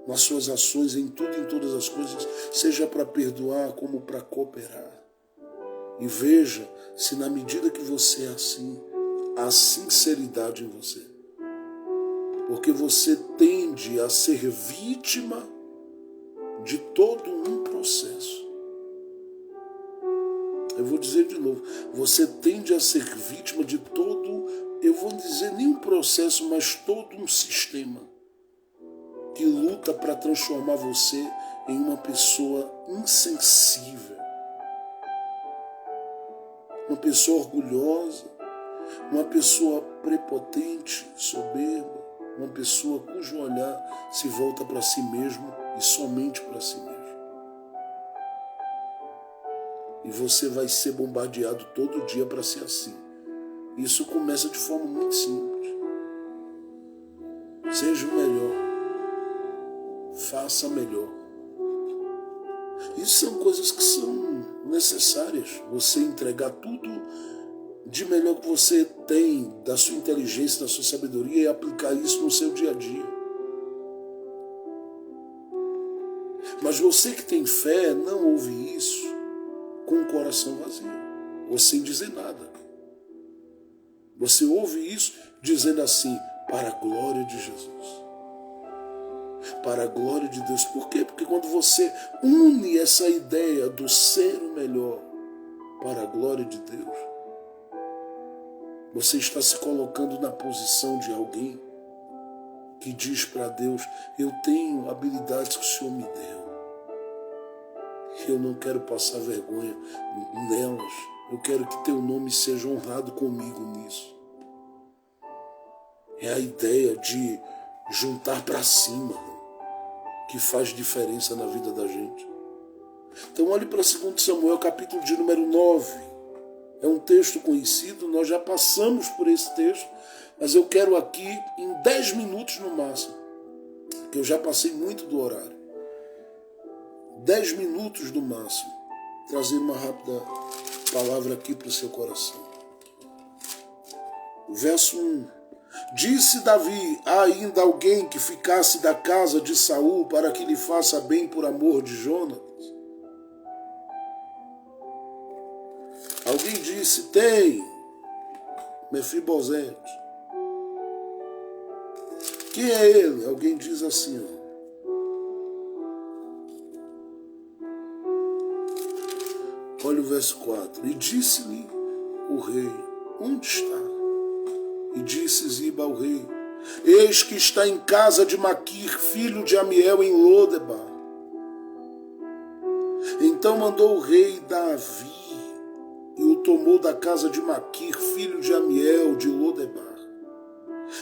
nas suas ações, em tudo e em todas as coisas, seja para perdoar como para cooperar. E veja se na medida que você é assim, há sinceridade em você. Porque você tende a ser vítima de todo um processo. Eu vou dizer de novo, você tende a ser vítima de todo, eu vou dizer nem um processo, mas todo um sistema que luta para transformar você em uma pessoa insensível, uma pessoa orgulhosa, uma pessoa prepotente, soberba, uma pessoa cujo olhar se volta para si mesmo e somente para si mesmo. E você vai ser bombardeado todo dia para ser assim. Isso começa de forma muito simples. Seja o melhor. Faça melhor. Isso são coisas que são necessárias. Você entregar tudo de melhor que você tem, da sua inteligência, da sua sabedoria, e aplicar isso no seu dia a dia. Mas você que tem fé não ouve isso com o coração vazio, ou sem dizer nada. Você ouve isso dizendo assim: para a glória de Jesus. Para a glória de Deus. Por quê? Porque quando você une essa ideia do ser o melhor para a glória de Deus, você está se colocando na posição de alguém que diz para Deus: eu tenho habilidades que o Senhor me deu. Eu não quero passar vergonha nelas. Eu quero que teu nome seja honrado comigo nisso. É a ideia de juntar para cima que faz diferença na vida da gente. Então olhe para 2 Samuel, capítulo de número 9. É um texto conhecido, nós já passamos por esse texto, mas eu quero aqui, em 10 minutos no máximo, que eu já passei muito do horário, 10 minutos no máximo, trazer uma rápida palavra aqui para o seu coração. Verso 1. Disse Davi: há ainda alguém que ficasse da casa de Saul para que lhe faça bem por amor de Jonatas? Alguém disse: tem. Mefibosete. Quem é ele? Alguém diz assim, ó. Olha o verso 4. E disse-lhe o rei, onde está? E disse Ziba ao rei, eis que está em casa de Maquir, filho de Amiel, em Lodebar. Então mandou o rei Davi, e o tomou da casa de Maquir, filho de Amiel, de Lodebar.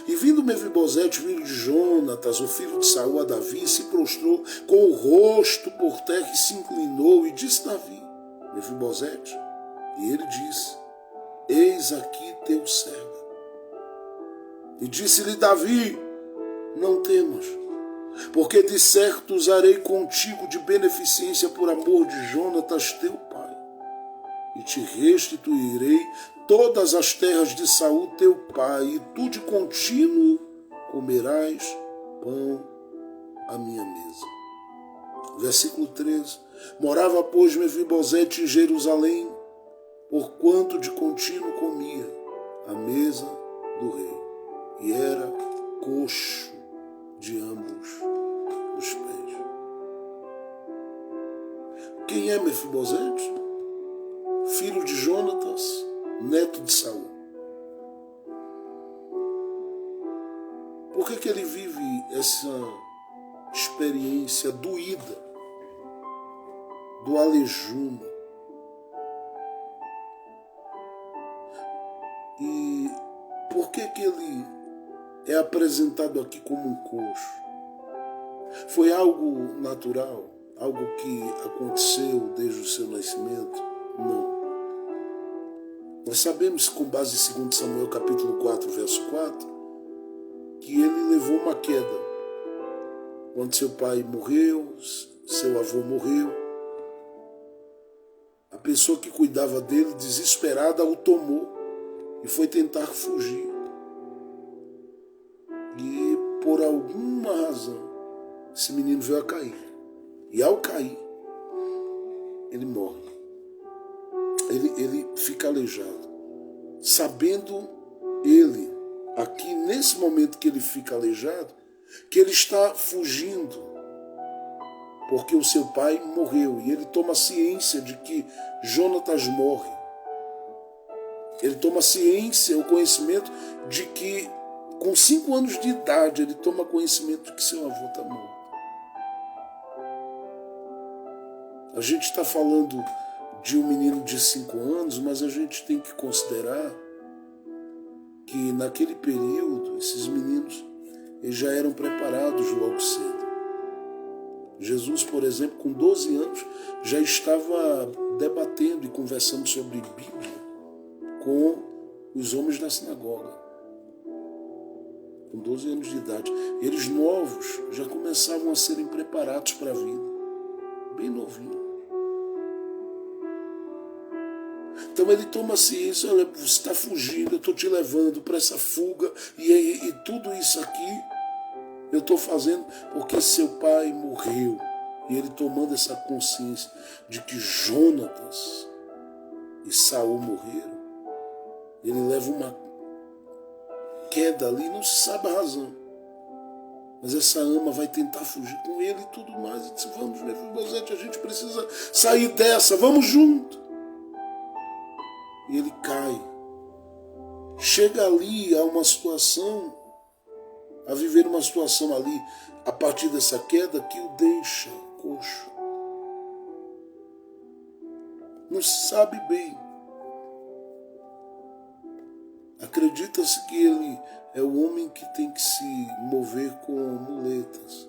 E vindo Mefibosete, filho de Jonatas, o filho de Saul, a Davi, se prostrou com o rosto por terra e se inclinou, e disse Davi, Mefibosete, e ele disse, eis aqui teu servo. E disse-lhe Davi, não temas, porque de certo usarei contigo de beneficência por amor de Jonatas teu pai, e te restituirei todas as terras de Saul teu pai, e tu de contínuo comerás pão à minha mesa. Versículo 13. Morava, pois, Mefibosete em Jerusalém, porquanto de contínuo comia à mesa do rei, e era coxo de ambos os pés. Quem é Mefibosete? Filho de Jonatas, neto de Saul. Por que ele vive essa experiência doída do alejume? E por que ele é apresentado aqui como um coxo? Foi algo natural? Algo que aconteceu desde o seu nascimento? Não. Nós sabemos, com base em 2 Samuel capítulo 4, verso 4, que ele levou uma queda. Quando seu pai morreu, seu avô morreu, a pessoa que cuidava dele, desesperada, o tomou e foi tentar fugir. E por alguma razão, esse menino veio a cair. E ao cair, ele morre. Ele fica aleijado. Sabendo ele, aqui nesse momento que ele fica aleijado, que ele está fugindo, porque o seu pai morreu. E ele toma ciência de que Jonatas morre. Ele toma ciência, o conhecimento de que, com 5 anos de idade, ele toma conhecimento de que seu avô está morto. A gente está falando de um menino de 5 anos, mas a gente tem que considerar que naquele período, esses meninos eles já eram preparados logo cedo. Jesus, por exemplo, com 12 anos, já estava debatendo e conversando sobre Bíblia com os homens da sinagoga. Com 12 anos de idade. Eles novos já começavam a serem preparados para a vida. Bem novinho. Então ele toma ciência, olha, você está fugindo, eu estou te levando para essa fuga, e tudo isso aqui eu estou fazendo porque seu pai morreu. E ele tomando essa consciência de que Jonatas e Saul morreram, ele leva uma queda ali, não se sabe a razão. Mas essa ama vai tentar fugir com ele e tudo mais. E disse, vamos, Mefibosete, a gente precisa sair dessa, vamos junto. E ele cai. Chega ali a uma situação, a viver uma situação ali, a partir dessa queda, que o deixa coxo. Não se sabe bem. Acredita-se que ele é o homem que tem que se mover com muletas.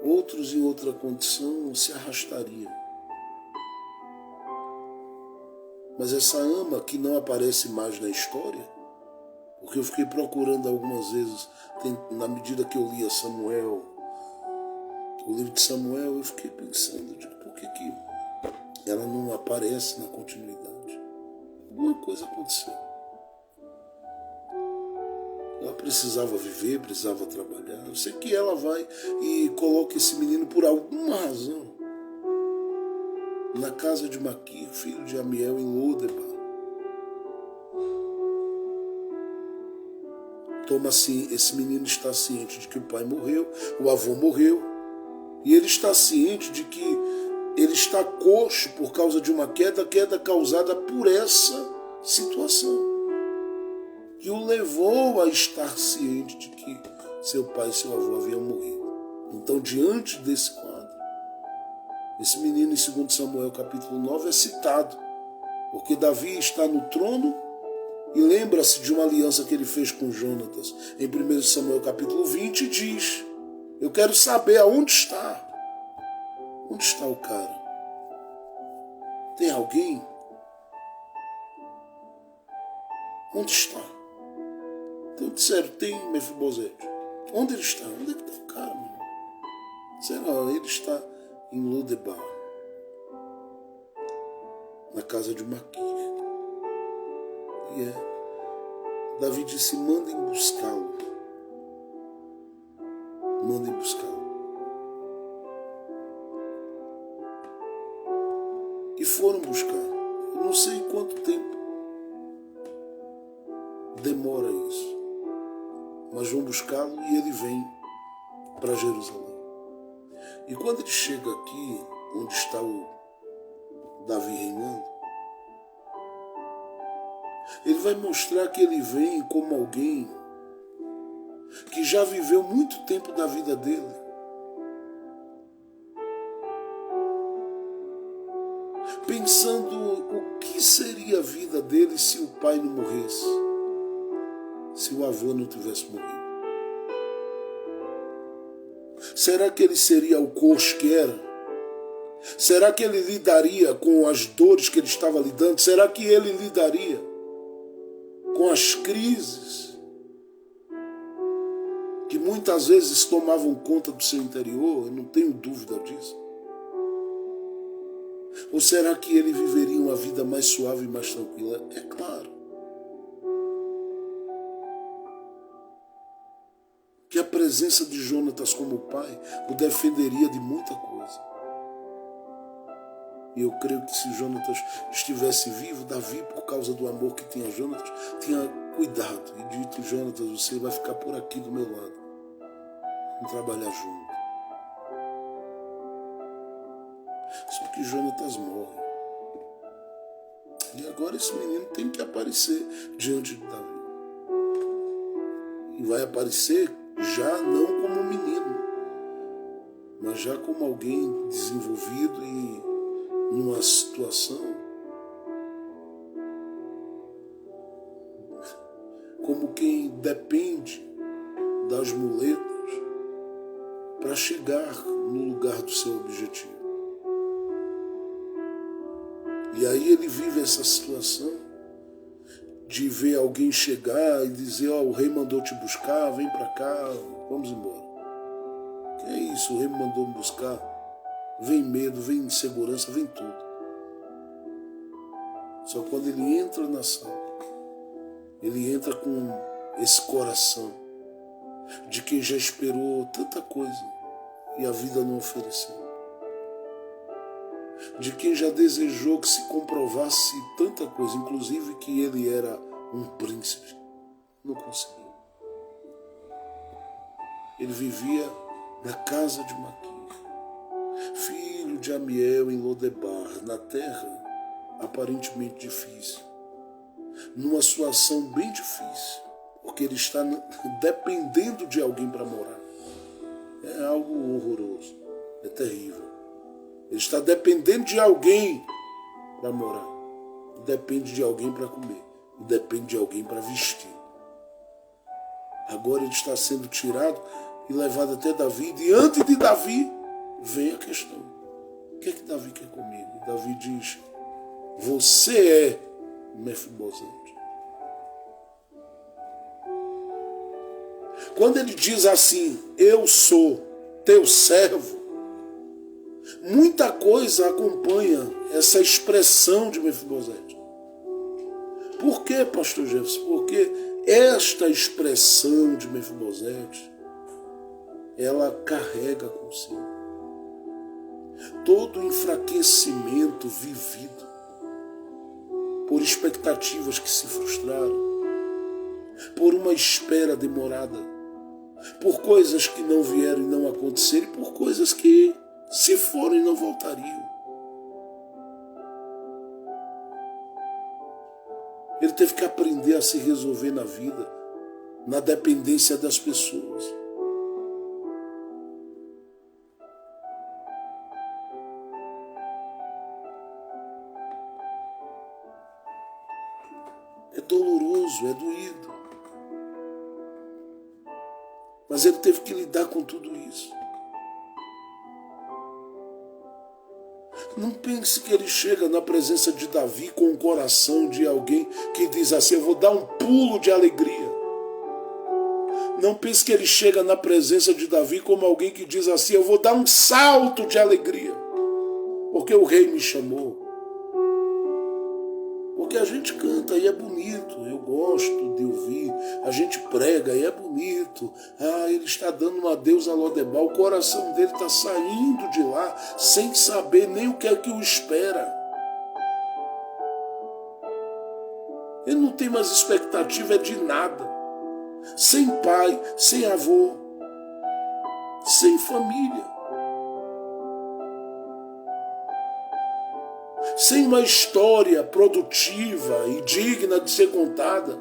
Outros, em outra condição, se arrastariam. Mas essa ama que não aparece mais na história, porque eu fiquei procurando algumas vezes, na medida que eu lia Samuel, o livro de Samuel, eu fiquei pensando, por que ela não aparece na continuidade? Alguma coisa aconteceu. Ela precisava viver, precisava trabalhar. Eu sei que ela vai e coloca esse menino por alguma razão na casa de Maquir, filho de Amiel, em Lodebar. esse menino está ciente de que o pai morreu, o avô morreu, e ele está ciente de que ele está coxo por causa de uma queda causada por essa situação, que o levou a estar ciente de que seu pai e seu avô haviam morrido. Então, diante desse quadro, esse menino em 2 Samuel capítulo 9 é citado, porque Davi está no trono e lembra-se de uma aliança que ele fez com Jonatas. Em 1 Samuel capítulo 20 diz: eu quero saber aonde está. Onde está o cara? Tem alguém? Onde está? Então disseram, tem Mefibosete. Onde ele está? Onde é que está o cara, meu irmão? Disseram, ele está em Lodebar, na casa de Maquir. E Davi disse, mandem buscá-lo. Mandem buscá-lo. E foram buscar. Eu não sei quanto tempo demora isso, mas vão buscá-lo e ele vem para Jerusalém. E quando ele chega aqui, onde está o Davi reinando, ele vai mostrar que ele vem como alguém que já viveu muito tempo da vida dele. Pensando o que seria a vida dele se o pai não morresse, se o avô não tivesse morrido. Será que ele seria o coxo que era? Será que ele lidaria com as dores que ele estava lidando? Será que ele lidaria com as crises que muitas vezes tomavam conta do seu interior? Eu não tenho dúvida disso. Ou será que ele viveria uma vida mais suave e mais tranquila? É claro que a presença de Jonatas como pai o defenderia de muita coisa. E eu creio que se Jonatas estivesse vivo, Davi, por causa do amor que tinha a Jonatas, tinha cuidado e dito, Jonatas, você vai ficar por aqui do meu lado. Vamos trabalhar junto. Só que Jonatas morre. E agora esse menino tem que aparecer diante de Davi. E vai aparecer já não como um menino, mas já como alguém desenvolvido e numa situação como quem depende das muletas para chegar no lugar do seu objetivo. E aí ele vive essa situação de ver alguém chegar e dizer, o rei mandou te buscar, vem para cá, vamos embora. Que é isso, o rei me mandou me buscar. Vem medo, vem insegurança, vem tudo. Só quando ele entra na sala, ele entra com esse coração de quem já esperou tanta coisa e a vida não ofereceu. De quem já desejou que se comprovasse tanta coisa, inclusive que ele era um príncipe. Não conseguiu. Ele vivia na casa de Maquir, filho de Amiel em Lodebar, na terra aparentemente difícil, numa situação bem difícil, porque ele está dependendo de alguém para morar. É algo horroroso, é terrível. Ele está dependendo de alguém para morar. Depende de alguém para comer. Depende de alguém para vestir. Agora ele está sendo tirado e levado até Davi. E diante de Davi vem a questão. O que é que Davi quer comigo? E Davi diz, você é Mefibosete. Quando ele diz assim, eu sou teu servo, muita coisa acompanha essa expressão de Mefibosete. Por quê, pastor Jefferson? Porque esta expressão de Mefibosete, ela carrega consigo todo o enfraquecimento vivido por expectativas que se frustraram, por uma espera demorada, por coisas que não vieram e não aconteceram, e por coisas que, se forem, não voltariam. Ele teve que aprender a se resolver na vida, na dependência das pessoas. É doloroso, é doído. Mas ele teve que lidar com tudo isso. Não pense que ele chega na presença de Davi com o coração de alguém que diz assim: eu vou dar um pulo de alegria. Não pense que ele chega na presença de Davi como alguém que diz assim: eu vou dar um salto de alegria, porque o rei me chamou. Porque a gente canta e é bonito, eu gosto de ouvir, a gente prega e é bonito. Ele está dando um adeus a Lodebal, o coração dele está saindo de lá sem saber nem o que é que o espera. Ele não tem mais expectativa de nada. Sem pai, sem avô, sem família. Sem uma história produtiva e digna de ser contada.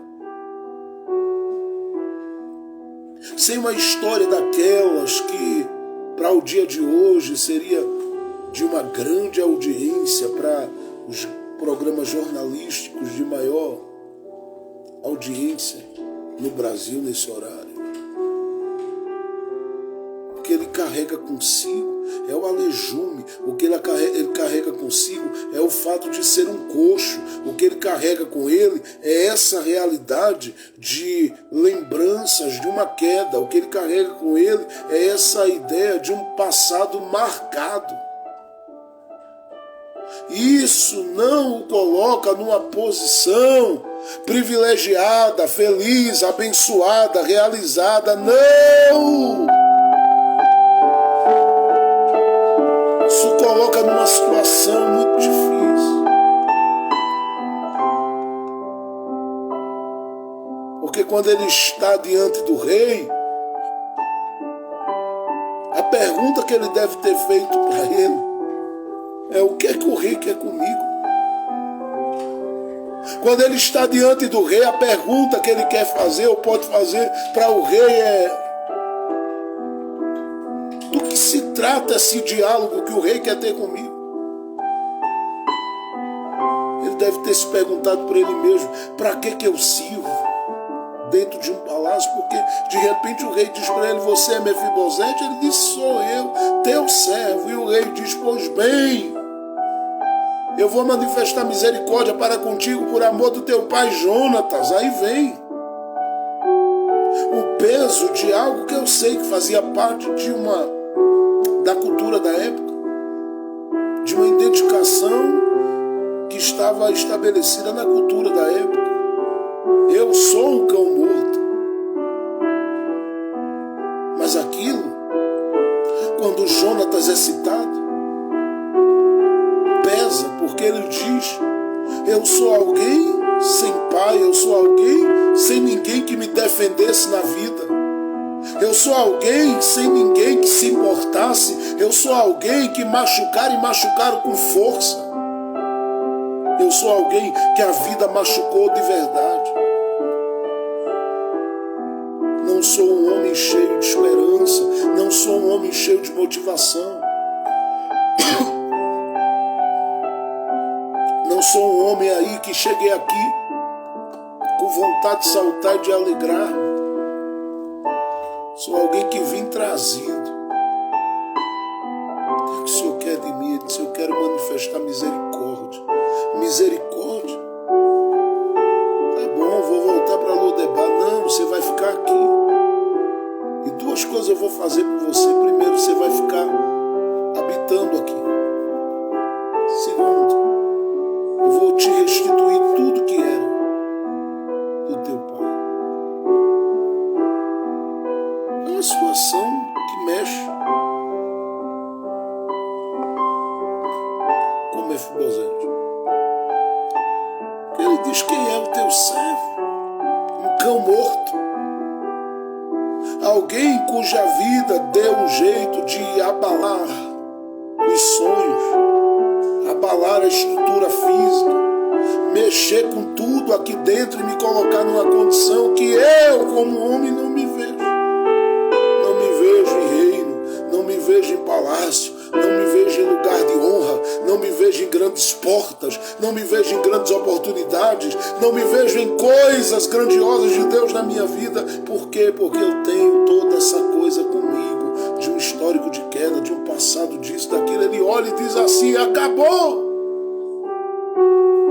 Sem uma história daquelas que, para o dia de hoje, seria de uma grande audiência para os programas jornalísticos de maior audiência no Brasil nesse horário. O que ele carrega consigo é o alelume. O que ele carrega consigo é o fato de ser um coxo. O que ele carrega com ele é essa realidade de lembranças de uma queda. O que ele carrega com ele é essa ideia de um passado marcado. Isso não o coloca numa posição privilegiada, feliz, abençoada, realizada. Não! Isso coloca numa situação muito difícil. Porque quando ele está diante do rei, a pergunta que ele deve ter feito para ele é: o que é que o rei quer comigo? Quando ele está diante do rei, a pergunta que ele quer fazer ou pode fazer para o rei é: do que se trata esse diálogo que o rei quer ter comigo? Ele deve ter se perguntado por ele mesmo: para que eu sirvo dentro de um palácio? Porque de repente o rei diz para ele: você é Mefibosete? Ele diz: sou eu, teu servo. E o rei diz: pois bem, eu vou manifestar misericórdia para contigo por amor do teu pai Jonatas. Aí vem o peso de algo que eu sei que fazia parte da cultura da época, de uma identificação que estava estabelecida na cultura da época. Eu sou um cão morto. Mas aquilo, quando Jonatas é citado, pesa, porque ele diz: eu sou alguém sem pai, eu sou alguém sem ninguém que me defendesse na vida. Eu sou alguém sem ninguém que se importasse. Eu sou alguém que machucaram e machucaram com força. Eu sou alguém que a vida machucou de verdade. Não sou um homem cheio de esperança. Não sou um homem cheio de motivação. Não sou um homem aí que cheguei aqui com vontade de saltar e de alegrar-me. Sou alguém que vim trazido. O que o Senhor quer de mim? Ele disse: eu quero manifestar misericórdia. Misericórdia? Tá bom, vou voltar para Lodebar. Não, você vai ficar aqui. E duas coisas eu vou fazer por você. Primeiro, você vai ficar habitando aqui. Segundo, eu vou te restituir tudo que era do teu pai. É uma situação que mexe com Mefibosete. Ele diz: quem é o teu servo? Um cão morto. Alguém cuja vida deu um jeito de abalar os sonhos, abalar a estrutura física, mexer com tudo aqui dentro e me colocar numa condição que eu, como homem, não me vejo. Não me vejo em reino, não me vejo em palácio, não me vejo em lugar de honra, não me vejo em grandes portas, não me vejo em grandes oportunidades, não me vejo em coisas grandiosas de Deus na minha vida. Por quê? Porque eu tenho toda essa coisa comigo, de um histórico de queda, de um passado disso, daquilo. Ele olha e diz assim: acabou!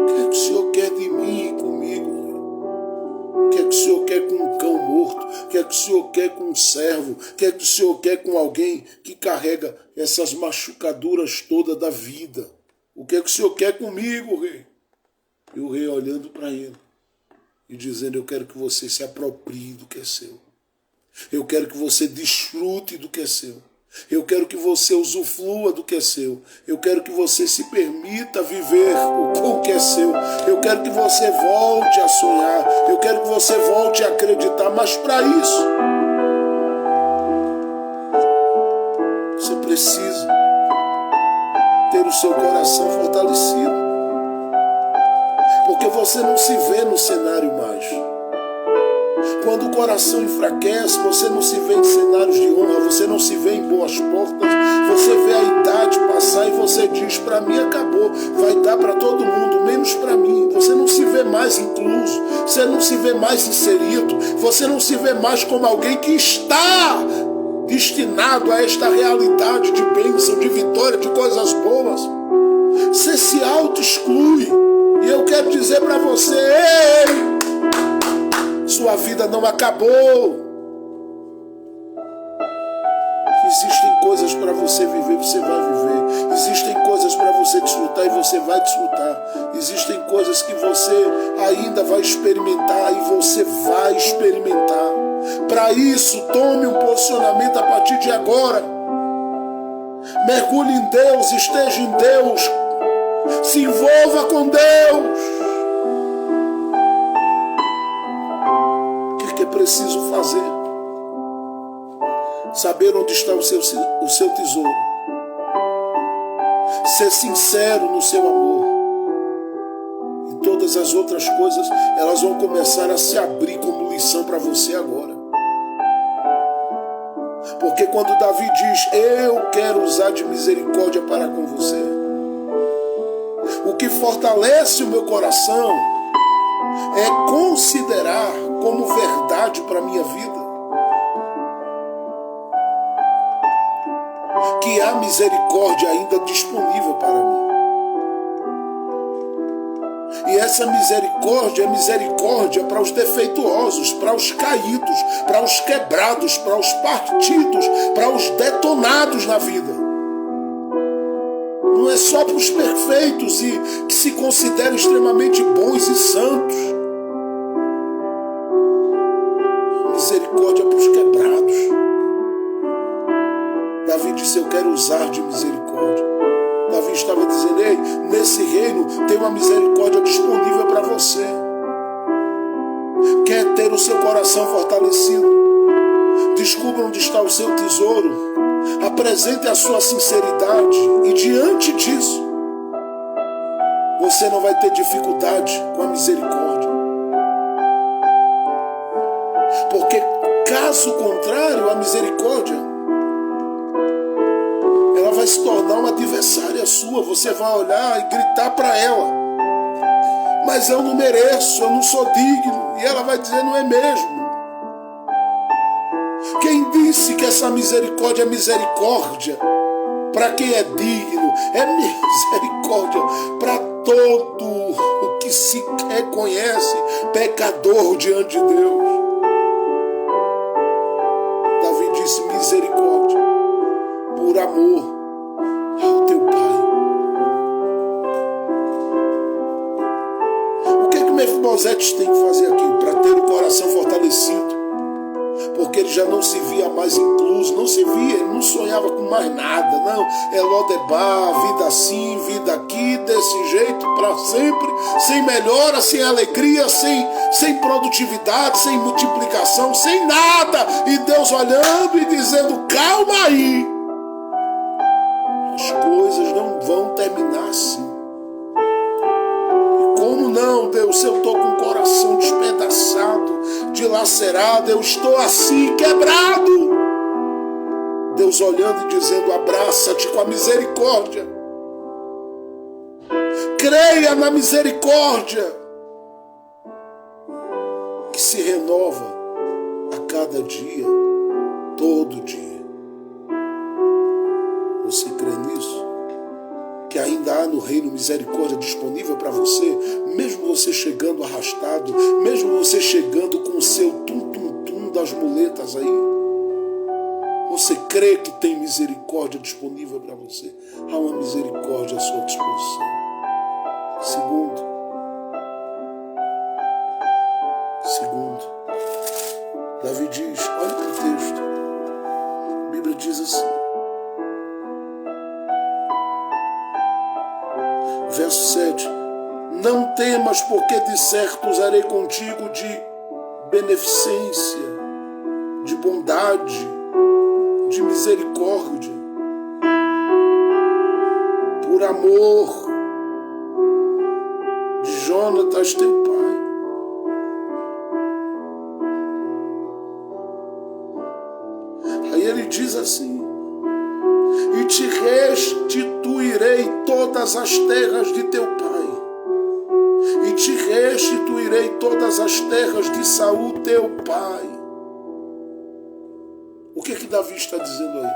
O que é que o Senhor quer de mim e comigo? O que é que o Senhor quer com um cão morto? O que é que o Senhor quer com um servo? O que é que o Senhor quer com alguém que carrega essas machucaduras todas da vida? O que é que o Senhor quer comigo, rei? E o rei olhando para ele e dizendo: eu quero que você se aproprie do que é seu. Eu quero que você desfrute do que é seu. Eu quero que você usufrua do que é seu. Eu quero que você se permita viver com o que é seu. Eu quero que você volte a sonhar. Eu quero que você volte a acreditar. Mas para isso, você precisa ter o seu coração fortalecido. Porque você não se vê no cenário mais. Quando o coração enfraquece, você não se vê em cenários de honra, você não se vê em boas portas, você vê a idade passar e você diz: para mim acabou, vai dar para todo mundo, menos para mim. Você não se vê mais incluso, você não se vê mais inserido, você não se vê mais como alguém que está destinado a esta realidade de bênção, de vitória, de coisas boas. Você se auto-exclui. E eu quero dizer para você: ei! Sua vida não acabou. Existem coisas para você viver, você vai viver. Existem coisas para você desfrutar e você vai desfrutar. Existem coisas que você ainda vai experimentar e você vai experimentar. Para isso, tome um posicionamento a partir de agora. Mergulhe em Deus, esteja em Deus. Se envolva com Deus. É preciso fazer, saber onde está o seu tesouro, ser sincero no seu amor, e todas as outras coisas elas vão começar a se abrir como lição para você agora. Porque quando Davi diz: eu quero usar de misericórdia para com você, o que fortalece o meu coração é considerar como verdade para a minha vida que há misericórdia ainda disponível para mim. E essa misericórdia é misericórdia para os defeituosos, para os caídos, para os quebrados, para os partidos, para os detonados na vida. Não é só para os perfeitos e que se consideram extremamente bons e santos. Misericórdia para os quebrados. Davi disse: eu quero usar de misericórdia. Davi estava dizendo: ei, nesse reino tem uma misericórdia disponível para você. Quer ter o seu coração fortalecido? Descubra onde está o seu tesouro. Apresente a sua sinceridade. E diante disso, você não vai ter dificuldade com a misericórdia. Porque caso contrário, a misericórdia ela vai se tornar uma adversária sua. Você vai olhar e gritar para ela: mas eu não mereço, eu não sou digno. E ela vai dizer: não é mesmo. Quem disse que essa misericórdia é misericórdia para quem é digno? É misericórdia para todo o que se reconhece pecador diante de Deus. Davi disse: misericórdia por amor ao teu Pai. O que Mefibosete tem que fazer aqui para ter o coração fortalecido? porque ele já não se via mais incluso, não se via, ele não sonhava com mais nada, não, é Lodebar, vida assim, vida aqui, desse jeito, para sempre, sem melhora, sem alegria, sem produtividade, sem multiplicação, sem nada, e Deus olhando e dizendo, calma aí, as coisas não vão terminar assim. Como não, Deus, se eu estou com o coração despedaçado, dilacerado, eu estou assim, quebrado. Deus olhando e dizendo, abraça-te com a misericórdia. Creia na misericórdia, que se renova a cada dia, todo dia. Você crê nisso? Que ainda há no reino misericórdia disponível para você, mesmo você chegando arrastado, mesmo você chegando com o seu tum-tum-tum das muletas aí. Você crê que tem misericórdia disponível para você? Há uma misericórdia à sua disposição. Segundo, Davi diz, olha para o texto, a Bíblia diz assim, verso 7, não temas, porque de certo usarei contigo de beneficência, de bondade, de misericórdia, por amor de Jonatas teu pai. Aí ele diz assim, e te restituirei todas as terras de teu pai, e te restituirei todas as terras de Saul teu pai. O que Davi está dizendo aí?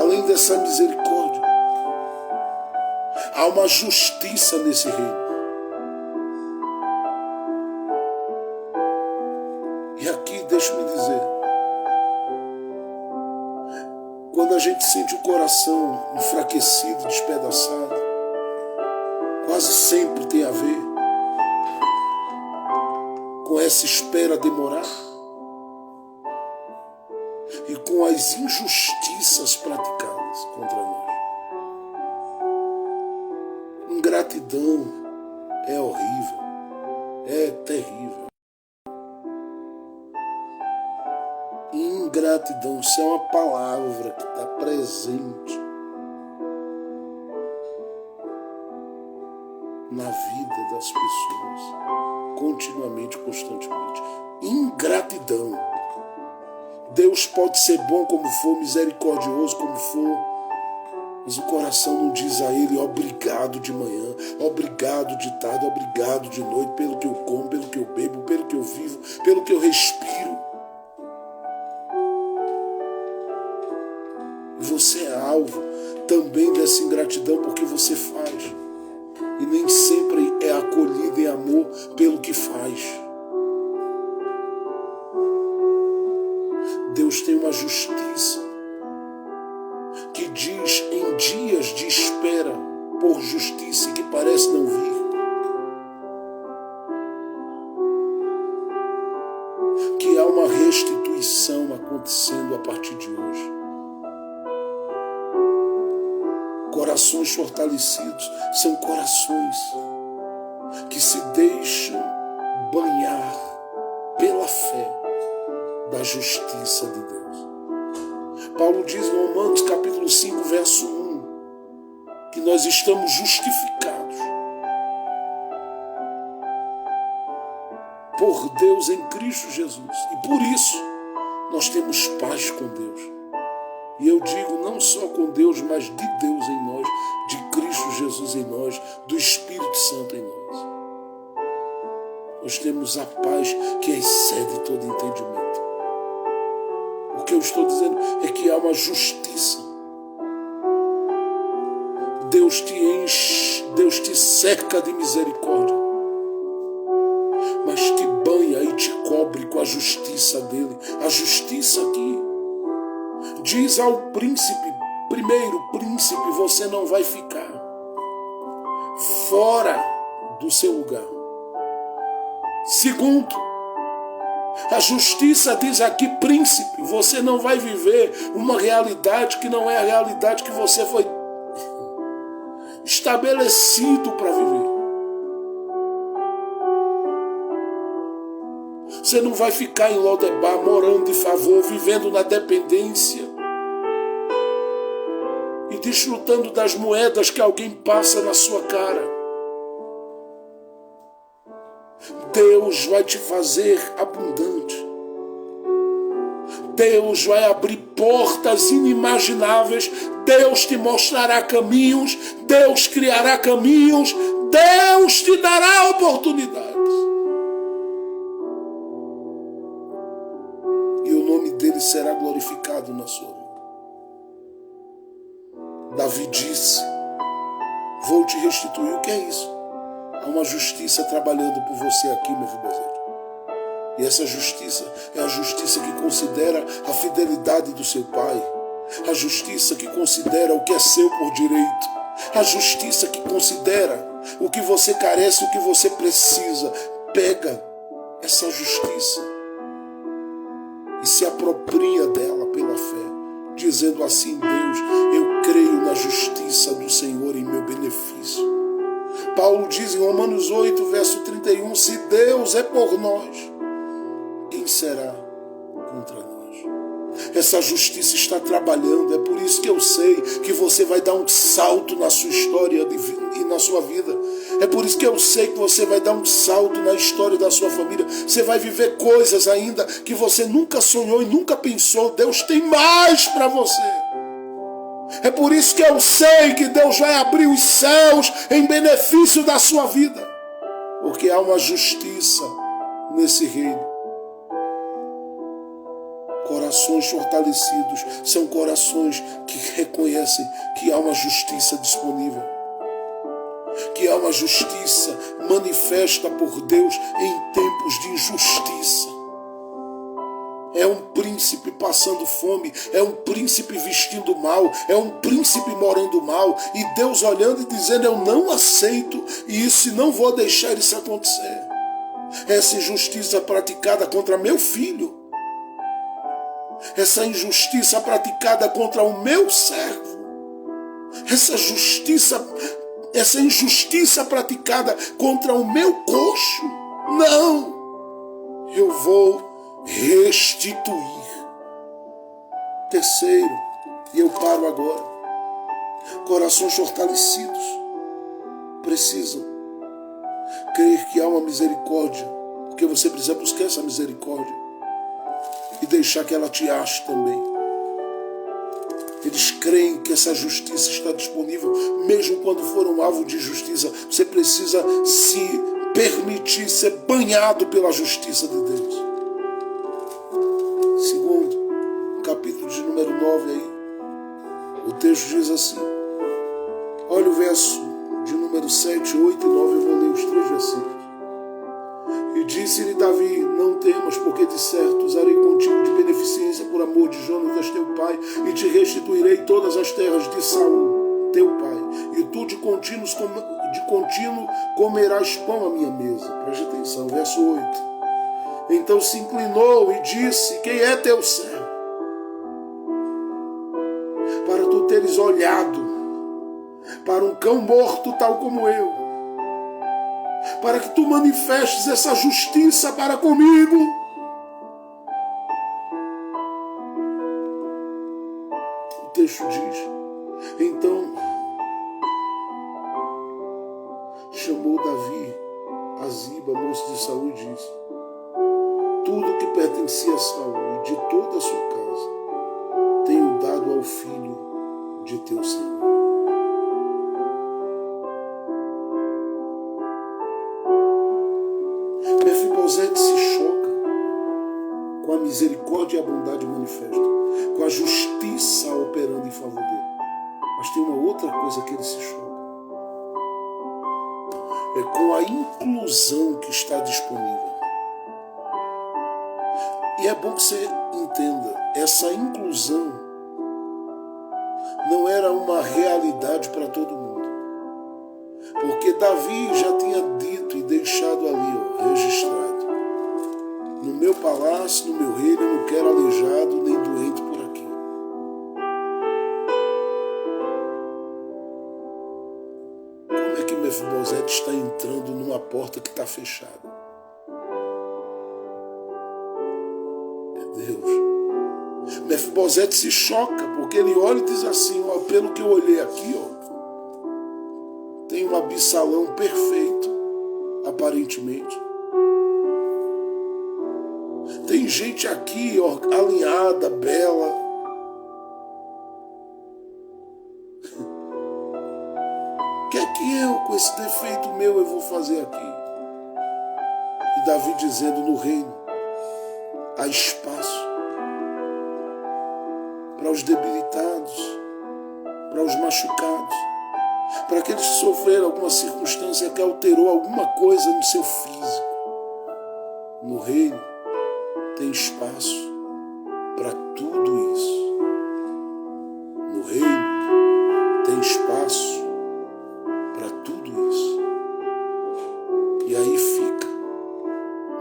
Além dessa misericórdia, há uma justiça nesse reino. E aqui, deixa-me dizer, quando a gente sente o coração enfraquecido, despedaçado, quase sempre tem a ver com essa espera demorar e com as injustiças praticadas contra nós. Ingratidão é horrível, é terrível. Ingratidão, isso é uma palavra que está presente na vida das pessoas, continuamente, constantemente. Ingratidão. Deus pode ser bom como for, misericordioso como for, mas o coração não diz a Ele obrigado de manhã, obrigado de tarde, obrigado de noite, pelo que eu como, pelo que eu bebo, pelo que eu vivo, pelo que eu respiro. Você é alvo também dessa ingratidão porque você faz. E nem sempre é acolhido em amor pelo que faz. Deus tem uma justiça que diz em dias de espera por justiça que parece não vir, que há uma restituição acontecendo a partir de hoje. Corações fortalecidos são corações que se deixam banhar pela fé da justiça de Deus. Paulo diz em Romanos capítulo 5, verso 1, que nós estamos justificados por Deus em Cristo Jesus. E por isso nós temos paz com Deus. E eu digo não só com Deus, mas de Deus em nós, de Cristo Jesus em nós, do Espírito Santo em nós. Nós temos a paz que excede todo entendimento. O que eu estou dizendo é que há uma justiça. Deus te enche, Deus te cerca de misericórdia, mas te banha e te cobre com a justiça dele. A justiça aqui diz ao príncipe, primeiro, príncipe, você não vai ficar fora do seu lugar. Segundo, A justiça diz aqui, príncipe, você não vai viver uma realidade que não é a realidade que você foi estabelecido para viver. Você não vai ficar em Lodebar, morando de favor, vivendo na dependência e desfrutando das moedas que alguém passa na sua cara. Deus vai te fazer abundante. Deus vai abrir portas inimagináveis. Deus te mostrará caminhos. Deus criará caminhos. Deus te dará oportunidades. E o nome dele será glorificado na sua vida. Davi disse: vou te restituir. O que é isso? Há uma justiça trabalhando por você aqui, Mefibosete. E essa justiça é a justiça que considera a fidelidade do seu pai. A justiça que considera o que é seu por direito. A justiça que considera o que você carece, o que você precisa. Pega essa justiça e se apropria dela pela fé, dizendo assim: Deus, eu creio na justiça do Senhor em meu benefício. Paulo diz em Romanos 8, verso 31, se Deus é por nós, quem será contra nós? Essa justiça está trabalhando, é por isso que eu sei que você vai dar um salto na sua história e na sua vida. É por isso que eu sei que você vai dar um salto na história da sua família. Você vai viver coisas ainda que você nunca sonhou e nunca pensou. Deus tem mais para você. É por isso que eu sei que Deus vai abrir os céus em benefício da sua vida. Porque há uma justiça nesse reino. Corações fortalecidos são corações que reconhecem que há uma justiça disponível. Que há uma justiça manifesta por Deus em tempos de injustiça. É um príncipe passando fome, é um príncipe vestindo mal, é um príncipe morando mal, e Deus olhando e dizendo: eu não aceito isso e não vou deixar isso acontecer. Essa injustiça praticada contra meu filho, essa injustiça praticada contra o meu servo, essa injustiça praticada contra o meu coxo, não, eu vou restituir. Terceiro, e eu paro agora, corações fortalecidos precisam crer que há uma misericórdia, porque você precisa buscar essa misericórdia e deixar que ela te ache também. Eles creem que essa justiça está disponível, mesmo quando foram alvo de injustiça. Você precisa se permitir ser banhado pela justiça de Deus. Segundo, capítulo de número 9 aí, o texto diz assim, olha o verso de número 7, 8 e 9, eu vou ler os 3 versículos. E disse-lhe Davi, não temas, porque de certo usarei contigo de beneficência por amor de Jonatas teu pai, e te restituirei todas as terras de Saul teu pai, e tu de contínuo comerás pão à minha mesa. Preste atenção, verso 8. Então se inclinou e disse, quem é teu servo? Para tu teres olhado para um cão morto tal como eu, para que tu manifestes essa justiça para comigo. O texto diz, então chamou Davi a Ziba, moço de Saul, e disse, tudo que pertencia a Saul e de toda a sua casa tenho dado ao filho de teu Senhor. Mefibosete se choca com a misericórdia e a bondade manifesta, com a justiça operando em favor dele. Mas tem uma outra coisa que ele se choca. É com a inclusão que está disponível. E é bom que você entenda, essa inclusão não era uma realidade para todo mundo. Porque Davi já tinha dito e deixado ali, registrado. No meu palácio, no meu reino, eu não quero aleijado nem doente por aqui. Como é que Mefibosete está entrando numa porta que está fechada? Deus. Mefibosete se choca, porque ele olha e diz assim, ó, pelo que eu olhei aqui, ó, tem um Absalão perfeito, aparentemente. Tem gente aqui, ó, alinhada, bela. O que é que eu, com esse defeito meu, eu vou fazer aqui? E Davi dizendo, no reino há espaço para os debilitados, para os machucados, para aqueles que sofreram alguma circunstância que alterou alguma coisa no seu físico. No reino tem espaço para tudo isso. No reino tem espaço para tudo isso. E aí fica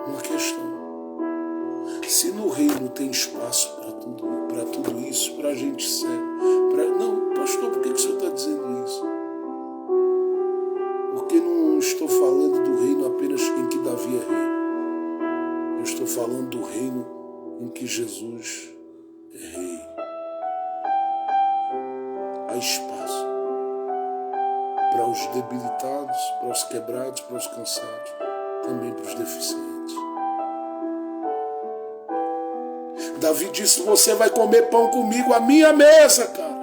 uma questão. Se no reino tem espaço para tudo isso, para a gente ser. Não, pastor, por que o senhor está dizendo isso? Porque não estou falando do reino apenas em que Davi é rei. Eu estou falando do reino em que Jesus é rei. Há espaço para os debilitados, para os quebrados, para os cansados, também para os deficientes. Davi disse, você vai comer pão comigo à minha mesa, cara.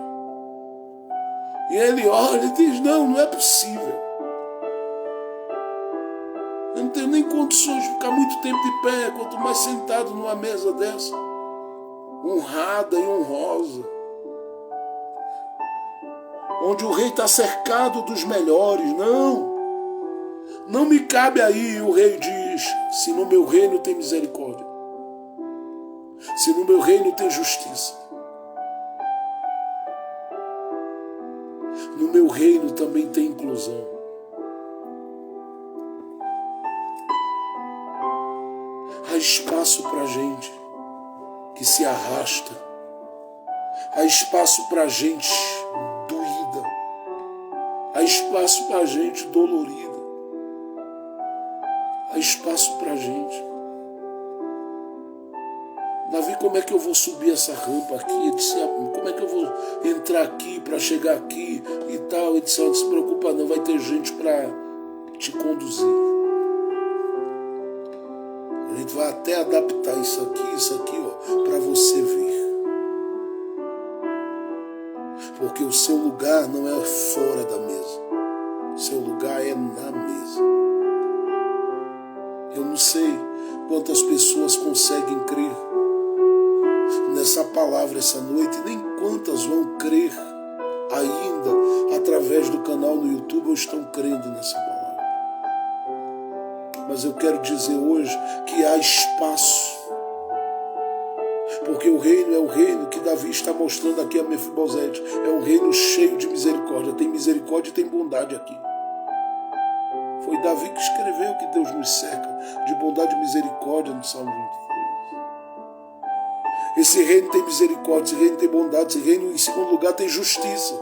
E ele olha e diz, não é possível. Eu não tenho nem condições de ficar muito tempo de pé, quanto mais sentado numa mesa dessa, honrada e honrosa, onde o rei está cercado dos melhores. Não me cabe aí. O rei diz, se no meu reino tem misericórdia, se no meu reino tem justiça, no meu reino também tem inclusão. Há espaço para gente que se arrasta. Há espaço para gente doída. Há espaço para gente dolorida. Há espaço para gente. Davi, como é que eu vou subir essa rampa aqui? Ele disse, como é que eu vou entrar aqui para chegar aqui e tal? Ele disse, não se preocupa não, vai ter gente para te conduzir. A gente vai até adaptar isso aqui, ó, para você ver. Porque o seu lugar não é fora da mesa. O seu lugar é na mesa. Eu não sei quantas pessoas conseguem crer nessa palavra essa noite, nem quantas vão crer ainda através do canal no YouTube ou estão crendo nessa palavra. Mas eu quero dizer hoje que há espaço, porque o reino é o reino que Davi está mostrando aqui a Mefibosete. É um reino cheio de misericórdia. Tem misericórdia e tem bondade aqui. Foi Davi que escreveu que Deus nos cerca de bondade e misericórdia no Salmo 23. Esse reino tem misericórdia, esse reino tem bondade, esse reino, em segundo lugar, tem justiça.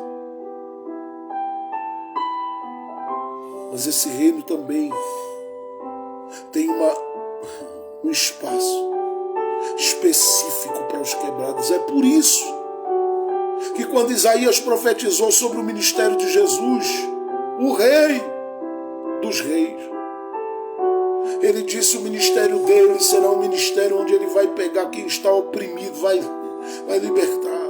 Mas esse reino também tem um espaço específico para os quebrados. É por isso que quando Isaías profetizou sobre o ministério de Jesus, o rei dos reis, ele disse, o ministério dele será um ministério onde ele vai pegar quem está oprimido, vai libertar.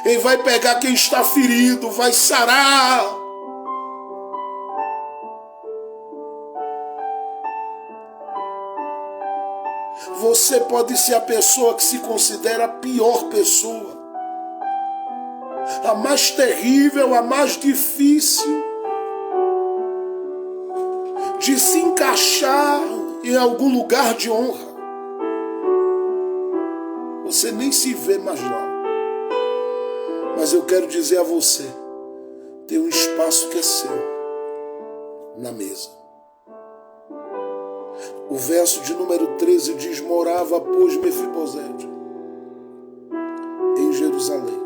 Ele vai pegar quem está ferido, vai sarar. Você pode ser a pessoa que se considera a pior pessoa, a mais terrível, a mais difícil de se encaixar em algum lugar de honra. Você nem se vê mais lá. Mas eu quero dizer a você, tem um espaço que é seu na mesa. O verso de número 13 diz: morava, pois, Mefibosete em Jerusalém,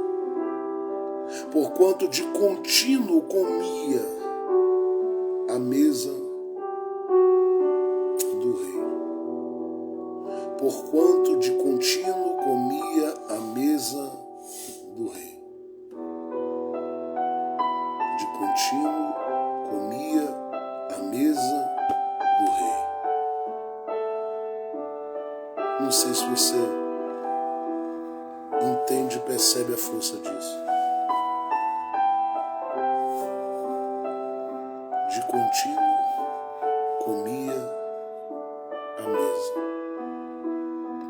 porquanto de contínuo comia à mesa do rei. Porquanto de contínuo comia à mesa do rei. De contínuo comia à mesa do rei. Não sei se você entende e percebe a força disso. De contínuo comia à mesa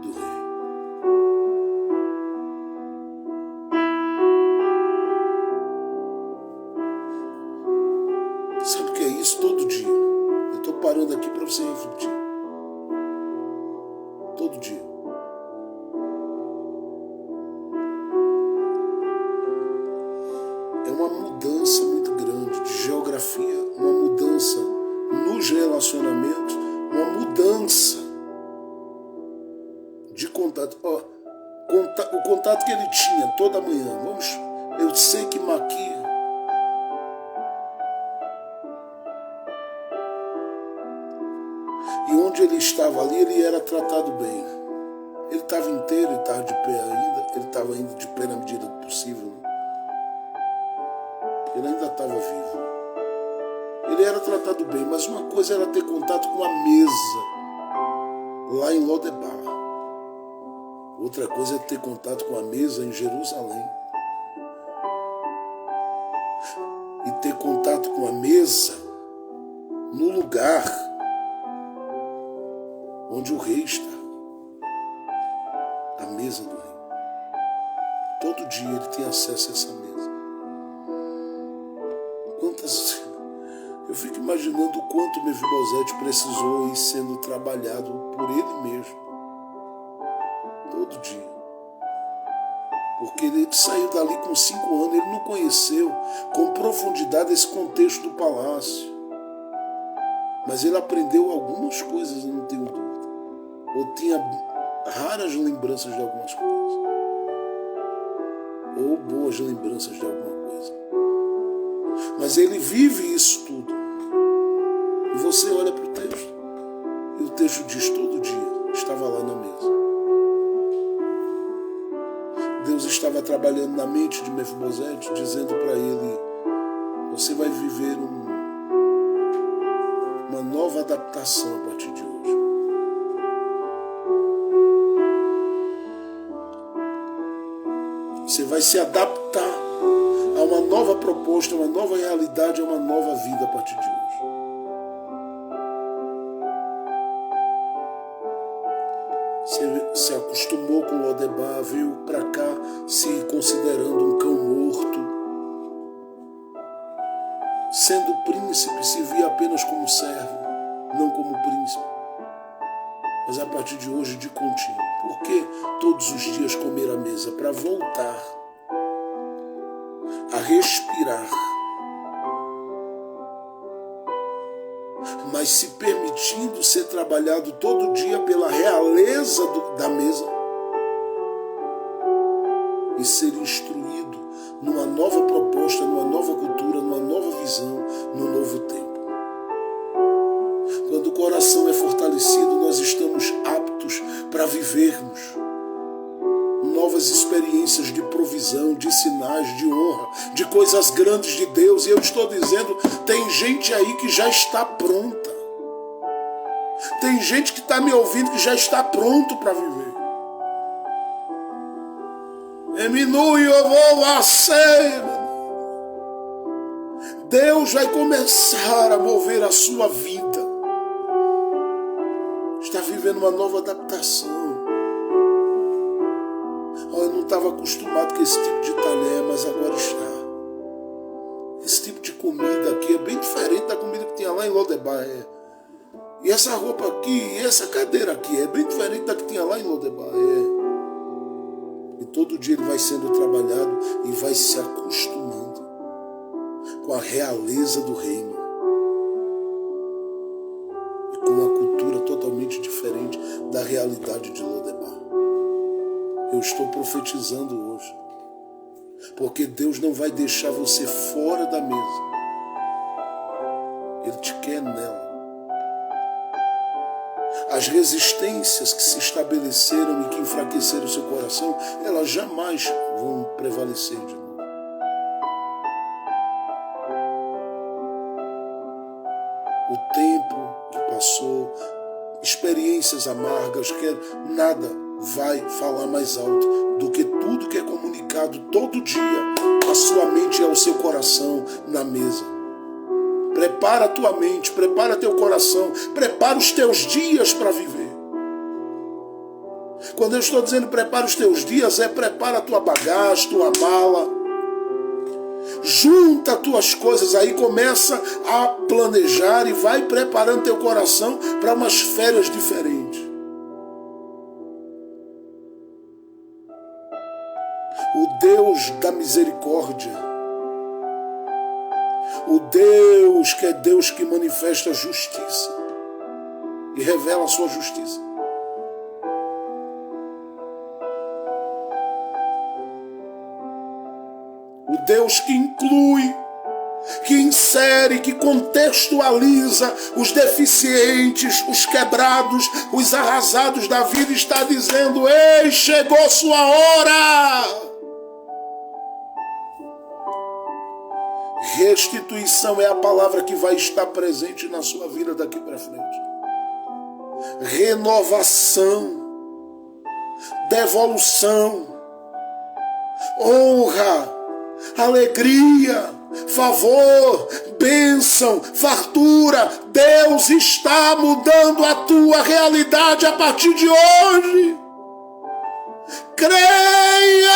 do rei. Sabe o que é isso? Todo dia. Eu estou parando aqui para você refletir. Todo dia. É uma mudança muito grande de geografia, uma mudança nos relacionamentos, uma mudança de contato. O contato que ele tinha toda manhã. Eu sei que Maqui e onde ele estava ali, ele era tratado bem. Ele estava inteiro, ele estava de pé ainda, ele estava indo de pé na medida do possível. Ele ainda estava vivo. Ele era tratado bem, mas uma coisa era ter contato com a mesa lá em Lodebar. Outra coisa é ter contato com a mesa em Jerusalém. E ter contato com a mesa no lugar onde o rei está. A mesa do rei. Todo dia ele tem acesso a essa mesa. Eu fico imaginando o quanto Mefibosete precisou ir sendo trabalhado por ele mesmo. Todo dia. Porque ele saiu dali com 5 anos, ele não conheceu com profundidade esse contexto do palácio. Mas ele aprendeu algumas coisas, eu não tenho dúvida. Ou tinha raras lembranças de algumas coisas. Ou boas lembranças de alguma coisa. Mas ele vive isso tudo. E você olha para o texto. E o texto diz: todo dia estava lá na mesa. Deus estava trabalhando na mente de Mefibosete, dizendo para ele: você vai viver uma nova adaptação a partir de hoje. Você vai se adaptar a uma nova proposta, a uma nova realidade, a uma nova vida a partir de hoje. Você se acostumou com Lodebar, veio para cá se considerando um cão morto. Sendo príncipe, se via apenas como servo, não como príncipe. Mas a partir de hoje, de contínuo. Por que todos os dias comer à mesa? Para voltar a respirar, mas se permitindo ser trabalhado todo dia pela realeza da mesa e ser instruído numa nova proposta, numa nova cultura, numa nova visão, num novo tempo. Quando o coração é fortalecido, nós estamos aptos para vivermos novas experiências de provisão, de sinais, de honra, de coisas grandes de Deus. E eu estou dizendo, tem gente aí que já está pronta. Tem gente que está me ouvindo que já está pronto para viver. Deus vai começar a mover a sua vida. Está vivendo uma nova adaptação. Eu não estava acostumado com esse tipo de talher, mas agora está. Esse tipo de comida aqui é bem diferente da comida que tinha lá em Lodebar. E essa roupa aqui, e essa cadeira aqui é bem diferente da que tinha lá em Lodebar. E todo dia ele vai sendo trabalhado e vai se acostumando com a realeza do reino. E com uma cultura totalmente totalmente diferente da realidade de Lodebar. Eu estou profetizando hoje, porque Deus não vai deixar você fora da mesa. Ele te quer nela. As resistências que se estabeleceram e que enfraqueceram o seu coração, elas jamais vão prevalecer de novo. O tempo que passou, experiências amargas, que nada vai falar mais alto do que tudo que é comunicado todo dia à sua mente e ao seu coração na mesa. Prepara a tua mente, prepara teu coração, prepara os teus dias para viver. Quando eu estou dizendo prepara os teus dias, prepara a tua bagagem, tua mala. Junta as tuas coisas aí, começa a planejar e vai preparando teu coração para umas férias diferentes. O Deus da misericórdia, o Deus que é Deus que manifesta justiça e revela a sua justiça. O Deus que inclui, que insere, que contextualiza os deficientes, os quebrados, os arrasados da vida, está dizendo: ei, chegou sua hora! Restituição é a palavra que vai estar presente na sua vida daqui para frente. Renovação, devolução, honra, alegria, favor, bênção, fartura. Deus está mudando a tua realidade a partir de hoje. Creia!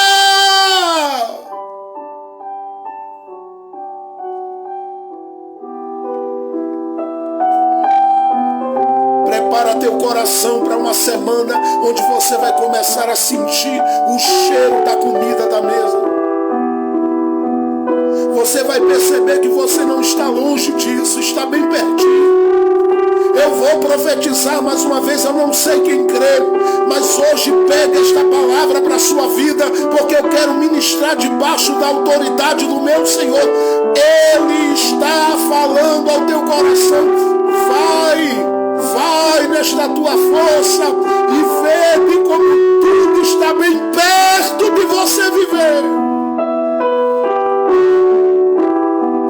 Prepara teu coração para uma semana onde você vai começar a sentir o cheiro da comida da mesa. Você vai perceber que você não está longe disso, está bem pertinho. Eu vou profetizar mais uma vez, eu não sei quem crê, mas hoje pega esta palavra para a sua vida, porque eu quero ministrar debaixo da autoridade do meu Senhor. Ele está falando ao teu coração. Vai nesta tua força e vê como tudo está bem perto de você viver.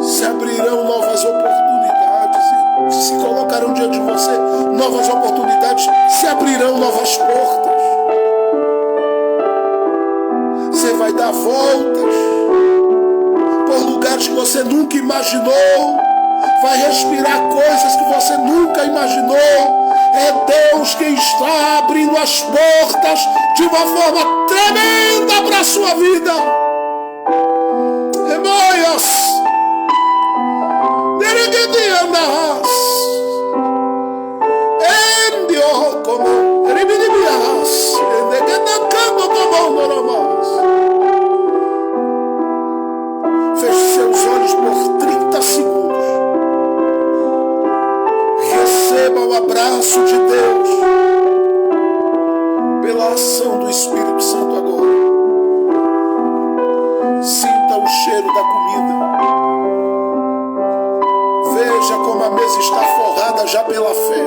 Se abrirão novas oportunidades, se colocarão diante de você novas oportunidades, se abrirão novas portas. Você vai dar voltas por lugares que você nunca imaginou. Vai respirar coisas que você nunca imaginou. É Deus quem está abrindo as portas de uma forma tremenda para a sua vida. Emoias. Derigedianas. Endio como Ribidibias. Endegedacando como Noromas. Feche seus olhos por 30 segundos. Receba o abraço de Deus pela ação do Espírito Santo agora. Sinta o cheiro da comida. Veja como a mesa está forrada já pela fé.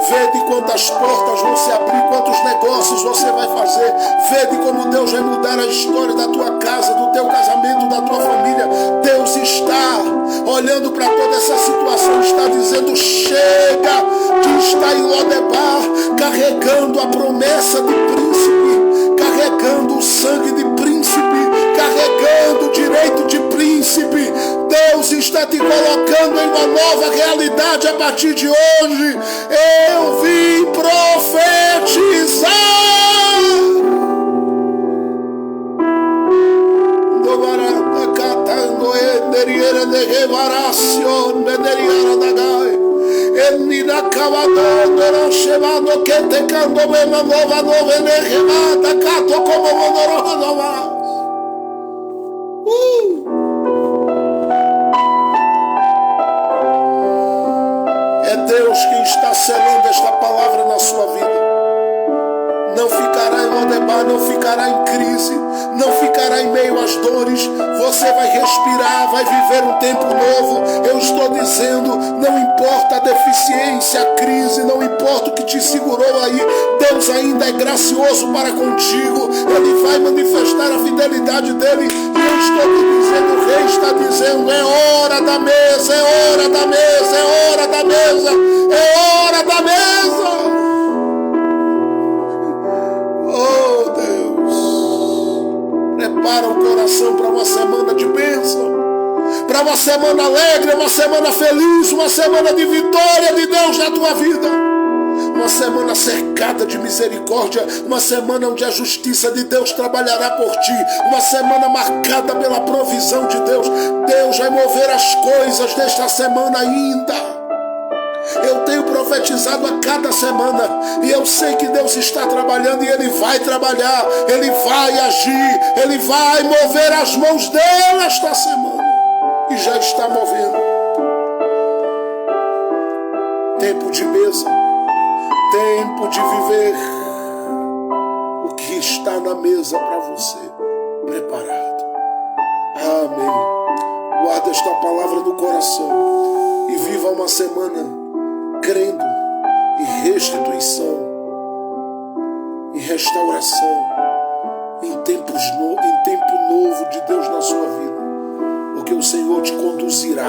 Vede quantas portas vão se abrir, quantos negócios você vai fazer. Vede como Deus vai mudar a história da tua casa, do teu casamento, da tua família. Deus está olhando para toda essa situação, está dizendo: chega de estar em Lodebar, carregando a promessa de príncipe, carregando o sangue de príncipe, carregando o direito de príncipe. Deus está te colocando em uma nova realidade a partir de hoje. Eu vim profetizar. É Deus quem está selando esta palavra na sua vida. Não ficará em Lodebar, não ficará em crise, não ficará em meio às dores. Você vai respirar, vai viver um tempo novo. Eu estou dizendo, não importa a deficiência, a crise, não importa o que te segurou aí, Deus ainda é gracioso para contigo. Ele vai manifestar a fidelidade dele. E eu estou te dizendo, o rei está dizendo, é hora da mesa, é hora da mesa, é hora da mesa, é hora da mesa. Oh Deus, prepara o coração para uma semana de bênção, para uma semana alegre, uma semana feliz, uma semana de vitória de Deus na tua vida, uma semana cercada de misericórdia, uma semana onde a justiça de Deus trabalhará por ti, uma semana marcada pela provisão de Deus. Deus vai mover as coisas desta semana ainda. Eu tenho profetizado a cada semana e eu sei que Deus está trabalhando e Ele vai trabalhar, Ele vai agir, Ele vai mover as mãos dele esta semana e já está movendo. Tempo de mesa, tempo de viver o que está na mesa para você preparado. Amém. Guarda esta palavra no coração e viva uma semana crendo em restituição, em restauração, em tempo novo de Deus na sua vida. Porque o Senhor te conduzirá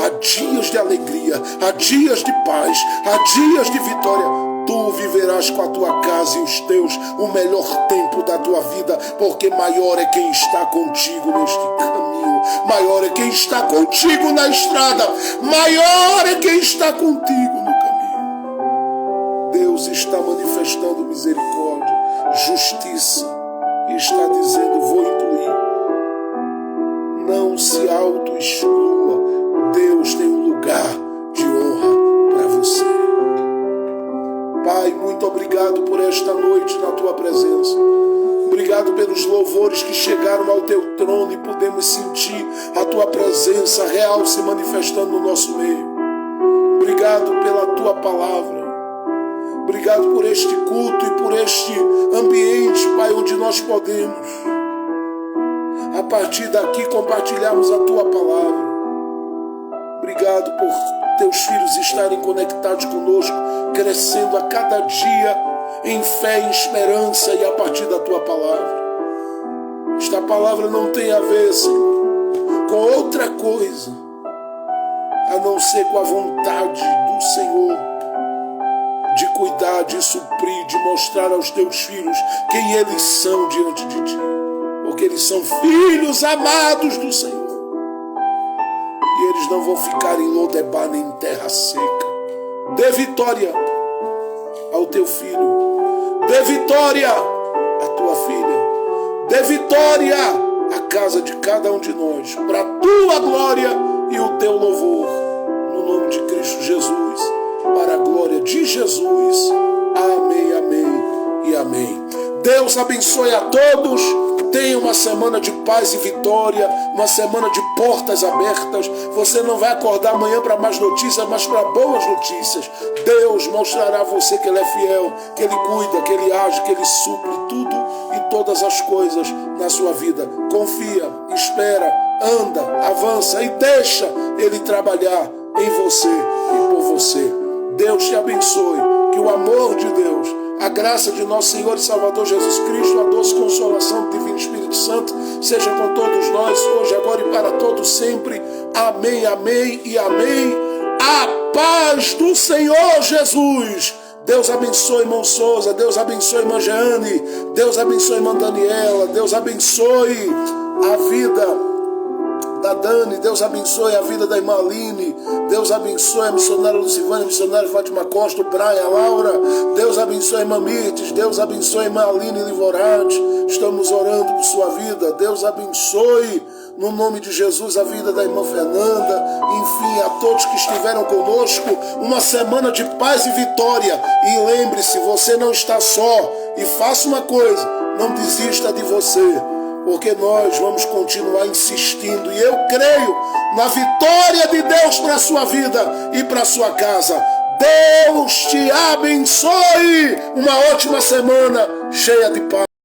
a dias de alegria, a dias de paz, a dias de vitória. Tu viverás com a tua casa e os teus o melhor tempo da tua vida, porque maior é quem está contigo neste caminho, maior é quem está contigo na estrada, maior é quem está contigo no caminho. Deus está manifestando misericórdia, justiça e está dizendo, vou incluir. Não se auto-exclua, Deus tem um lugar de honra para você. Pai, muito obrigado por esta noite na tua presença. Obrigado pelos louvores que chegaram ao teu trono e pudemos sentir a tua presença real se manifestando no nosso meio. Obrigado pela tua palavra. Obrigado por este culto e por este ambiente, Pai, onde nós podemos, a partir daqui, compartilharmos a tua palavra. Obrigado por teus filhos estarem conectados conosco, crescendo a cada dia em fé, em esperança e a partir da tua palavra. Esta palavra não tem a ver, Senhor, com outra coisa, a não ser com a vontade do Senhor de cuidar, de suprir, de mostrar aos teus filhos quem eles são diante de ti. Porque eles são filhos amados do Senhor. E eles não vão ficar em Lodebar nem em terra seca. Dê vitória ao teu filho. Dê vitória à tua filha. Dê vitória à casa de cada um de nós. Para a tua glória e o teu louvor. No nome de Cristo Jesus. Para a glória de Jesus. Amém, amém e amém. Deus abençoe a todos. Tenha uma semana de paz e vitória, uma semana de portas abertas. Você não vai acordar amanhã para mais notícias, mas para boas notícias. Deus mostrará a você que Ele é fiel, que Ele cuida, que Ele age, que Ele supre tudo e todas as coisas na sua vida. Confia, espera, anda, avança e deixa Ele trabalhar em você e por você. Deus te abençoe, que o amor de Deus, a graça de nosso Senhor e Salvador Jesus Cristo, a doce consolação do Divino Espírito Santo, seja com todos nós, hoje, agora e para todos sempre. Amém, amém e amém. A paz do Senhor Jesus. Deus abençoe, irmão Souza. Deus abençoe, irmã Jeane. Deus abençoe, irmã Daniela. Deus abençoe a vida da Dani, Deus abençoe a vida da irmã Aline, Deus abençoe a missionária Lucivânia, a missionária Fátima Costa, o Brian, a Laura, Deus abençoe a irmã Mirtes, Deus abençoe a irmã Aline Livorati, estamos orando por sua vida. Deus abençoe no nome de Jesus a vida da irmã Fernanda, enfim, a todos que estiveram conosco, uma semana de paz e vitória. E lembre-se, você não está só, e faça uma coisa, não desista de você, porque nós vamos continuar insistindo, e eu creio na vitória de Deus para a sua vida e para a sua casa. Deus te abençoe. Uma ótima semana cheia de paz.